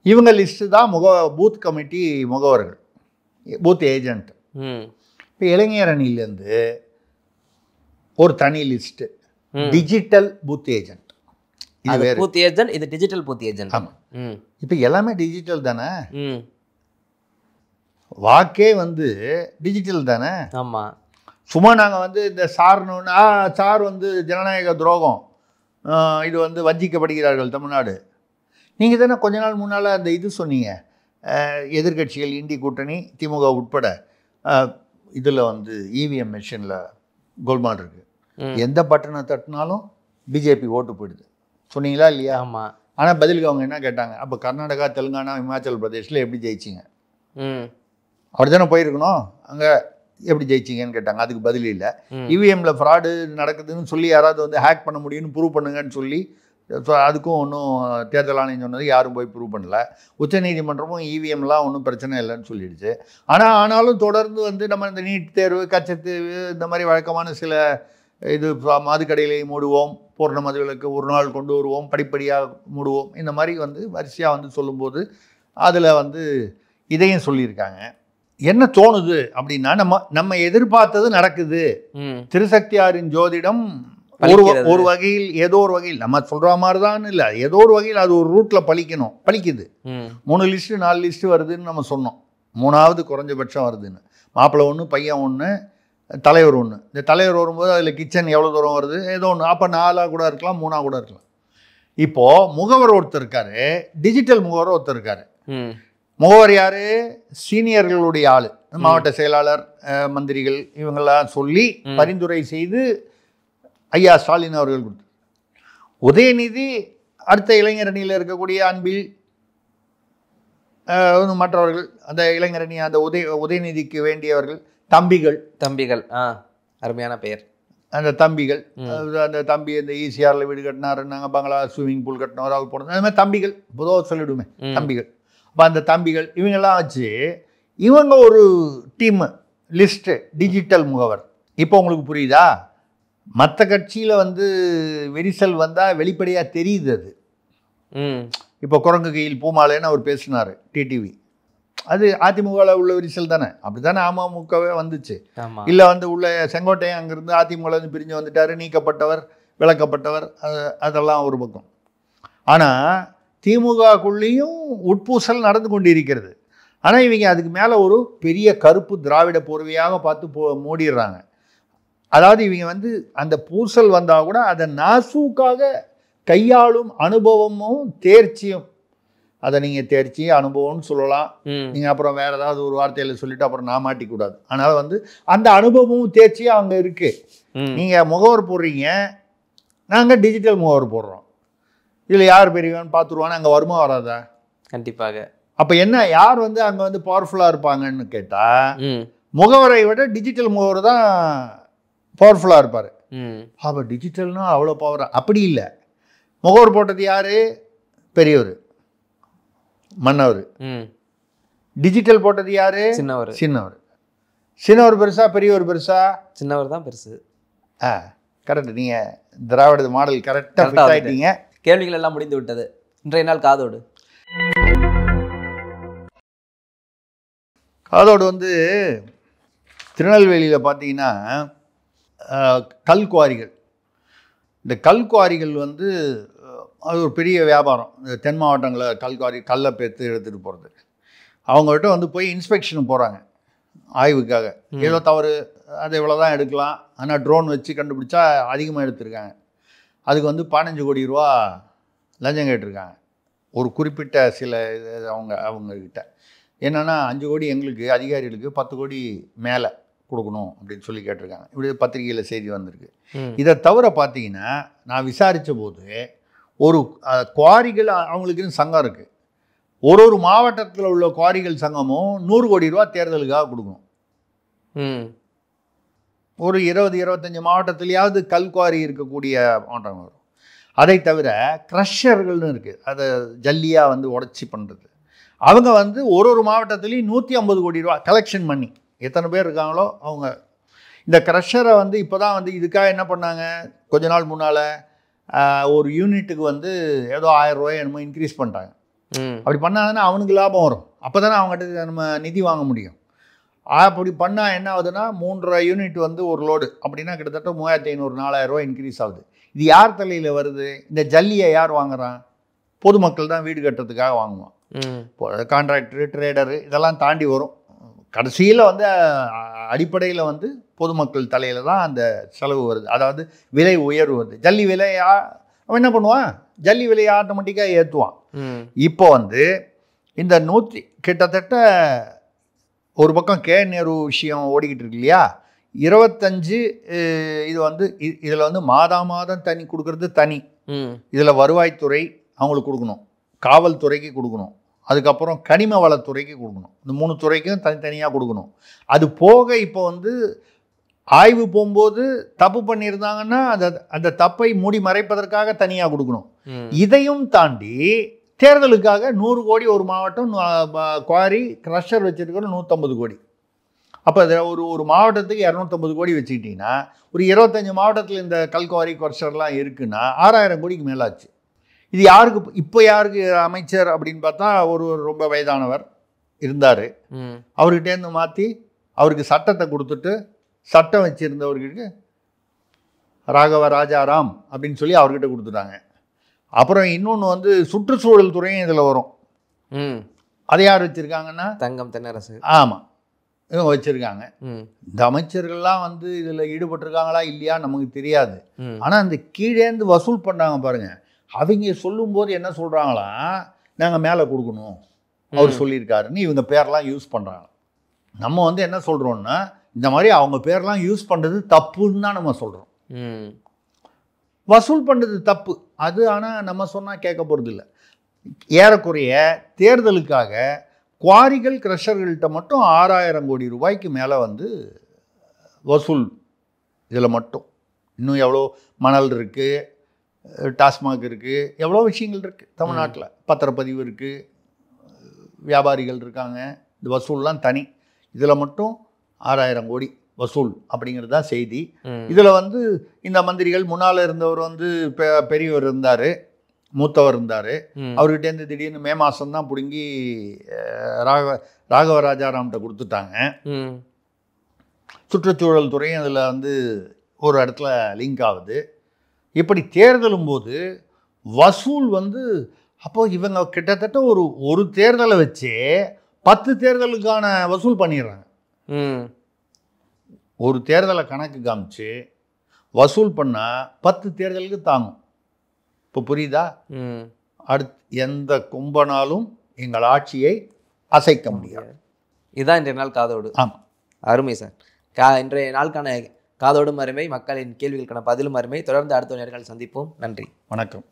இவங்க லிஸ்ட்டு தான் பூத் கமிட்டி முகவர்கள், பூத் ஏஜென்ட். இப்போ இளைஞர் அணிலேருந்து ஒரு தனி லிஸ்ட்டு, டிஜிட்டல் பூத் ஏஜென்ட். இது வேறு பூத் ஏஜென்ட், இது டிஜிட்டல் பூத் ஏஜென்ட். ஆமாம், இப்போ எல்லாமே டிஜிட்டல் தானே, வாக்கே வந்து டிஜிட்டல் தானே. ஆமாம், சும்மா நாங்கள் வந்து இந்த சார்னு சார் வந்து ஜனநாயக துரோகம், இது வந்து வஞ்சிக்கப்படுகிறார்கள் தமிழ்நாடு. நீங்கள் தானே கொஞ்ச நாள் முன்னால் அந்த இது சொன்னீங்க, எதிர்கட்சிகள் இண்டி கூட்டணி திமுக உட்பட இதில் வந்து இவிஎம் மிஷினில் கோல்மால் இருக்குது, எந்த பட்டனை தட்டினாலும் பிஜேபி ஓட்டு போயிடுது சொன்னீங்களா இல்லையா? ஆமாம். ஆனால் பதிலுக்கு அவங்க என்ன கேட்டாங்க, அப்போ கர்நாடகா, தெலுங்கானா, இமாச்சல் பிரதேஷில் எப்படி ஜெயிச்சிங்க? அப்படி தானே போயிருக்கணும், அங்கே எப்படி ஜெயிச்சிங்கன்னு கேட்டாங்க. அதுக்கு பதில் இல்லை. இவிஎம்மில் ஃப்ராடு நடக்குதுன்னு சொல்லி யாராவது வந்து ஹேக் பண்ண முடியும்னு ப்ரூவ் பண்ணுங்கன்னு சொல்லி, அதுக்கும் ஒன்றும் தேர்தல் ஆணையம் சொன்னது யாரும் போய் ப்ரூவ் பண்ணல. உச்சநீதிமன்றமும் இவிஎம்லாம் ஒன்றும் பிரச்சனை இல்லைன்னு சொல்லிடுச்சு. ஆனாலும் தொடர்ந்து வந்து நம்ம இந்த நீட் தேர்வு, கச்சத்தேர்வு, இந்த மாதிரி வழக்கமான சில இது மதுக்கடைகளை மூடுவோம், பூர்ண மதுவிலக்கு ஒரு நாள் கொண்டு வருவோம், படிப்படியாக மூடுவோம், இந்த மாதிரி வந்து வரிசையாக வந்து சொல்லும்போது அதில் வந்து இதையும் சொல்லியிருக்காங்க. என்ன தோணுது அப்படின்னா, நம்ம எதிர்பார்த்தது நடக்குது. திருசக்தியாரின் ஜோதிடம் ஒரு வகையில், ஏதோ ஒரு வகையில் நம்ம சொல்கிற மாதிரி தான் இல்லை, ஏதோ ஒரு வகையில் அது ஒரு ரூட்டில் பழிக்குது. 3 லிஸ்ட்டு 4 லிஸ்ட்டு வருதுன்னு நம்ம சொன்னோம், 3வது குறைஞ்சபட்சம் வருதுன்னு. மாப்பிள்ளை ஒன்று, பையன் ஒன்று, தலைவர் ஒன்று. இந்த தலைவர் வரும்போது அதில் கிச்சன் எவ்வளோ தூரம் வருது, ஏதோ ஒன்று. அப்போ 4ஆக கூட இருக்கலாம், 3ஆக கூட இருக்கலாம். இப்போது முகவர் ஒருத்தர் இருக்கார், டிஜிட்டல் முகவர் ஒருத்தர் இருக்கார். முகவர் யார்? சீனியர்களுடைய ஆள், மாவட்ட செயலாளர், மந்திரிகள், இவங்கெல்லாம் சொல்லி பரிந்துரை செய்து ஐயா ஸ்டாலின் அவர்கள் கொடுத்தார். உதயநிதி அடுத்த இளைஞர் அணியில் இருக்கக்கூடிய அன்பில் மற்றவர்கள், அந்த இளைஞர் அணி, அந்த உதயநிதிக்கு வேண்டியவர்கள், தம்பிகள், அருமையான பெயர். அந்த தம்பிகள், அந்த தம்பி இந்த ஈசிஆரில் வீடு கட்டினாருன்னாங்க, பங்களா, ஸ்விம்மிங் பூல் கட்டினவர், அவர் போனது, அந்த மாதிரி தம்பிகள் பொதுவாக சொல்லிவிடுமே, தம்பிகள். அப்போ அந்த தம்பிகள் இவங்கெல்லாம் வச்சு இவங்க ஒரு டீம் லிஸ்ட்டு, டிஜிட்டல் முகவர். இப்போ உங்களுக்கு புரியுதா? மற்ற கட்சியில் வந்து விரிசல் வந்தால் வெளிப்படையாக தெரியுது அது. இப்போ குரங்கு கையில் பூமாலைன்னு அவர் பேசினார் டிடிவி, அது அதிமுகவில் உள்ள விரிசல் தானே, அப்படி தானே அமமுகவே வந்துச்சு. இல்லை வந்து உள்ள செங்கோட்டையன் அங்கேருந்து அதிமுகலேருந்து பிரிஞ்சு வந்துட்டார், நீக்கப்பட்டவர், விளக்கப்பட்டவர், அதெல்லாம் ஒரு பக்கம். ஆனால் திமுகக்குள்ளேயும் உட்பூசல் நடந்து கொண்டிருக்கிறது. ஆனால் இவங்க அதுக்கு மேலே ஒரு பெரிய கருப்பு திராவிட போர்வையாக பார்த்து மூடிடுறாங்க. அதாவது இவங்க வந்து அந்த பூசல் வந்தால் கூட அதை நாசூக்காக கையாளும் அனுபவமும் தேர்ச்சியும், அதை நீங்கள் தேர்ச்சி அனுபவம்னு சொல்லலாம். நீங்கள் அப்புறம் வேறு ஏதாவது ஒரு வார்த்தையில் சொல்லிவிட்டு அப்புறம் நான் மாட்டிக்கூடாது. அதனால் வந்து அந்த அனுபவமும் தேர்ச்சியும் அங்கே இருக்குது. நீங்கள் முகவர் போடுறீங்க, நாங்கள் டிஜிட்டல் முகவர் போடுறோம். இதில் யார் பெரியவன்னு பார்த்துருவான்னு அங்கே வருமா வராதா? கண்டிப்பாக. அப்போ என்ன, யார் வந்து அங்கே வந்து பவர்ஃபுல்லாக இருப்பாங்கன்னு கேட்டால் முகவரை விட டிஜிட்டல் முகவர் தான் பவர்ஃபுல்லாக இருப்பார். அப்போ டிஜிட்டல்னால் அவ்வளோ பவர் அப்படி இல்லை. முகவர் போட்டது யார்? பெரியவர், மன்னவர். டிஜிட்டல் போட்டது யாரு? சின்னவர். சின்னவர் பெருசா பெரியவர் பெருசா? சின்னவர் தான் பெருசு. கரெக்ட். நீங்கள் திராவிட மாடல் கரெக்டாக ஃபிட் ஆகிட்டீங்க. கேள்விகள் எல்லாம் முடிந்து விட்டது. இன்றைய நாள் காதோடு வந்து திருநெல்வேலியில் பார்த்தீங்கன்னா கல்குவாரிகள். இந்த கல்குவாரிகள் வந்து அது ஒரு பெரிய வியாபாரம். இந்த தென் மாவட்டங்களில் கல்குவாரி கல்லை பேத்து எடுத்துகிட்டு போகிறது. அவங்ககிட்ட வந்து போய் இன்ஸ்பெக்ஷனுக்கு போகிறாங்க ஆய்வுக்காக. ஏதோ தவறு, அது இவ்வளோ தான் எடுக்கலாம், ஆனால் ட்ரோன் வச்சு கண்டுபிடிச்சா அதிகமாக எடுத்திருக்காங்க. அதுக்கு வந்து 15 கோடி ரூபா லஞ்சம் கேட்டிருக்காங்க ஒரு குறிப்பிட்ட சில அவங்கக்கிட்ட. என்னென்னா 5 கோடி எங்களுக்கு அதிகாரிகளுக்கு, 10 கோடி மேலே கொடுக்கணும் அப்படின்னு சொல்லி கேட்டிருக்காங்க. இப்படி பத்திரிகையில் செய்தி வந்திருக்கு. இதை தவிர பார்த்தீங்கன்னா நான் விசாரித்த போது ஒரு குவாரிகள் அவங்களுக்குன்னு சங்கம் இருக்குது. ஒரு மாவட்டத்தில் உள்ள குவாரிகள் சங்கமும் 100 கோடி ரூபா தேர்தலுக்காக கொடுக்கணும். ஒரு 20-25 மாவட்டத்திலேயாவது கல்குவாரி இருக்கக்கூடிய மாவட்டம் வரும். அதை தவிர க்ரஷர்கள்னு இருக்குது, அதை ஜல்லியாக வந்து உடச்சி பண்ணுறது. அவங்க வந்து ஒரு மாவட்டத்துலேயும் 150 கோடி ரூபா கலெக்ஷன் பண்ணி, எத்தனை பேர் இருக்காங்களோ அவங்க. இந்த க்ரஷரை வந்து இப்போ தான் வந்து இதுக்காக என்ன பண்ணாங்க, கொஞ்ச நாள் முன்னால் ஒரு யூனிட்டுக்கு வந்து ஏதோ 1000 ரூபாய் என்னமோ இன்க்ரீஸ் பண்ணிட்டாங்க. அப்படி பண்ணாங்கன்னா அவனுக்கு லாபம் வரும். அப்போ தானே அவங்ககிட்ட நம்ம நிதி வாங்க முடியும். அப்படி பண்ணால் என்ன ஆகுதுன்னா 3.5 யூனிட் வந்து ஒரு லோடு அப்படின்னா கிட்டத்தட்ட 3500-4000 ரூபாய் இன்க்ரீஸ் ஆகுது. இது யார் தலையில் வருது? இந்த ஜல்லியை யார் வாங்குறான்? பொதுமக்கள் தான் வீடு கட்டுறதுக்காக வாங்குவான். கான்ட்ராக்டரு, ட்ரேடரு இதெல்லாம் தாண்டி வரும். கடைசியில் வந்து அடிப்படையில் வந்து பொதுமக்கள் தலையில் தான் அந்த செலவு வருது. அதாவது விலை உயர்வு வருது. ஜல்லி விலையா அவன் என்ன பண்ணுவான்? ஜல்லி விலையை ஆட்டோமேட்டிக்காக ஏற்றுவான். இப்போ வந்து இந்த கிட்டத்தட்ட ஒரு பக்கம் நேரு விஷயம் ஓடிக்கிட்டு இருக்கு இல்லையா, 25 இது வந்து இதில் வந்து மாதம் தனி கொடுக்கறது தனி. இதில் வருவாய்த்துறை அவங்களுக்கு கொடுக்கணும், காவல்துறைக்கு கொடுக்கணும், அதுக்கப்புறம் கனிம வளத்துறைக்கு கொடுக்கணும். இந்த 3 துறைக்கும் தனித்தனியாக கொடுக்கணும். அது போக இப்போ வந்து ஆய்வு போகும்போது தப்பு பண்ணியிருந்தாங்கன்னா அந்த தப்பை மூடி மறைப்பதற்காக தனியாக கொடுக்கணும். இதையும் தாண்டி தேர்தலுக்காக 100 கோடி ஒரு மாவட்டம் குவாரி க்ரஷர் வச்சுருக்கிற 150 கோடி. அப்போ அதில் ஒரு மாவட்டத்துக்கு 250 கோடி வச்சுக்கிட்டிங்கன்னா ஒரு 25 மாவட்டத்தில் இந்த கல்குவாரி க்ரஷர்லாம் இருக்குன்னா 6000 கோடிக்கு மேலாச்சு. இது யாருக்கு இப்போ யாருக்கு அமைச்சர் அப்படின்னு பார்த்தா ஒரு ரொம்ப வயதானவர் இருந்தார். அவர்கிட்டேருந்து மாற்றி அவருக்கு சட்டத்தை கொடுத்துட்டு சட்டம் வச்சுருந்தவர்களுக்கு ராகவ ராஜாராம் அப்படின்னு சொல்லி அவர்கிட்ட கொடுத்துட்டாங்க. அப்புறம் இன்னொன்று வந்து சுற்றுச்சூழல் துறையும் இதில் வரும். அதை யார் வச்சுருக்காங்கன்னா தங்கம் தென்னரசு. ஆமாம், இவங்க வச்சுருக்காங்க. இந்த அமைச்சர்கள்லாம் வந்து இதில் ஈடுபட்டிருக்காங்களா இல்லையா நமக்கு தெரியாது. ஆனால் இந்த கீழேந்து வசூல் பண்ணாங்க பாருங்கள். அவங்க சொல்லும்போது என்ன சொல்கிறாங்களா, நாங்கள் மேலே கொடுக்கணும் அவர் சொல்லியிருக்காருன்னு இவங்க பேரெலாம் யூஸ் பண்ணுறாங்க. நம்ம வந்து என்ன சொல்கிறோன்னா இந்த மாதிரி அவங்க பேரெலாம் யூஸ் பண்ணுறது தப்புன்னு தான் நம்ம சொல்கிறோம். வசூல் பண்ணுறது தப்பு அது. ஆனால் நம்ம சொன்னால் கேட்க போகிறது இல்லை. ஏறக்குறைய தேர்தலுக்காக குவாரிகள் க்ரஷர்கள்ட்ட மட்டும் 6000 கோடி ரூபாய்க்கு மேலே வந்து வசூல். இதில் மட்டும் இன்னும் எவ்வளோ மணல் இருக்குது, டாஸ்மாக் இருக்குது, எவ்வளோ விஷயங்கள் இருக்குது தமிழ்நாட்டில். பத்திரப்பதிவு இருக்குது, வியாபாரிகள் இருக்காங்க. இந்த வசூல்லாம் தனி. இதில் மட்டும் 6000 கோடி வசூல் அப்படிங்கிறது தான் செய்தி. இதில் வந்து இந்த மந்திரிகள் முன்னால் இருந்தவர் வந்து பெரியவர் இருந்தார், மூத்தவர் இருந்தார். அவர்கிட்டேருந்து திடீர்னு மே மாதம்தான் பிடுங்கி ராகவ ராஜாராம்கிட்ட கொடுத்துட்டாங்க. சுற்றுச்சூழல் துறையும் அதில் வந்து ஒரு இடத்துல லிங்க் ஆகுது. இப்படி தேர்தலும் போது வசூல் வந்து அப்போது இவங்க கிட்டத்தட்ட ஒரு தேர்தலை வச்சு 10 தேர்தலுக்கான வசூல் பண்ணிடுறாங்க. ஒரு தேர்தலை கணக்கு காமிச்சு வசூல் பண்ணால் 10 தேர்தலுக்கு தாங்கும். இப்போ புரியுதா? அடுத்து எந்த கும்பனாலும் எங்கள் ஆட்சியை அசைக்க முடியாது. இதுதான் இன்றைய நாள் காதோடு. ஆமாம், அருமை சார். இன்றைய நாளுக்கான காதோடும் அருமை, மக்களின் கேள்விகளுக்கான பதிலும் அருமை. தொடர்ந்து அடுத்த நேரங்கள் சந்திப்போம். நன்றி, வணக்கம்.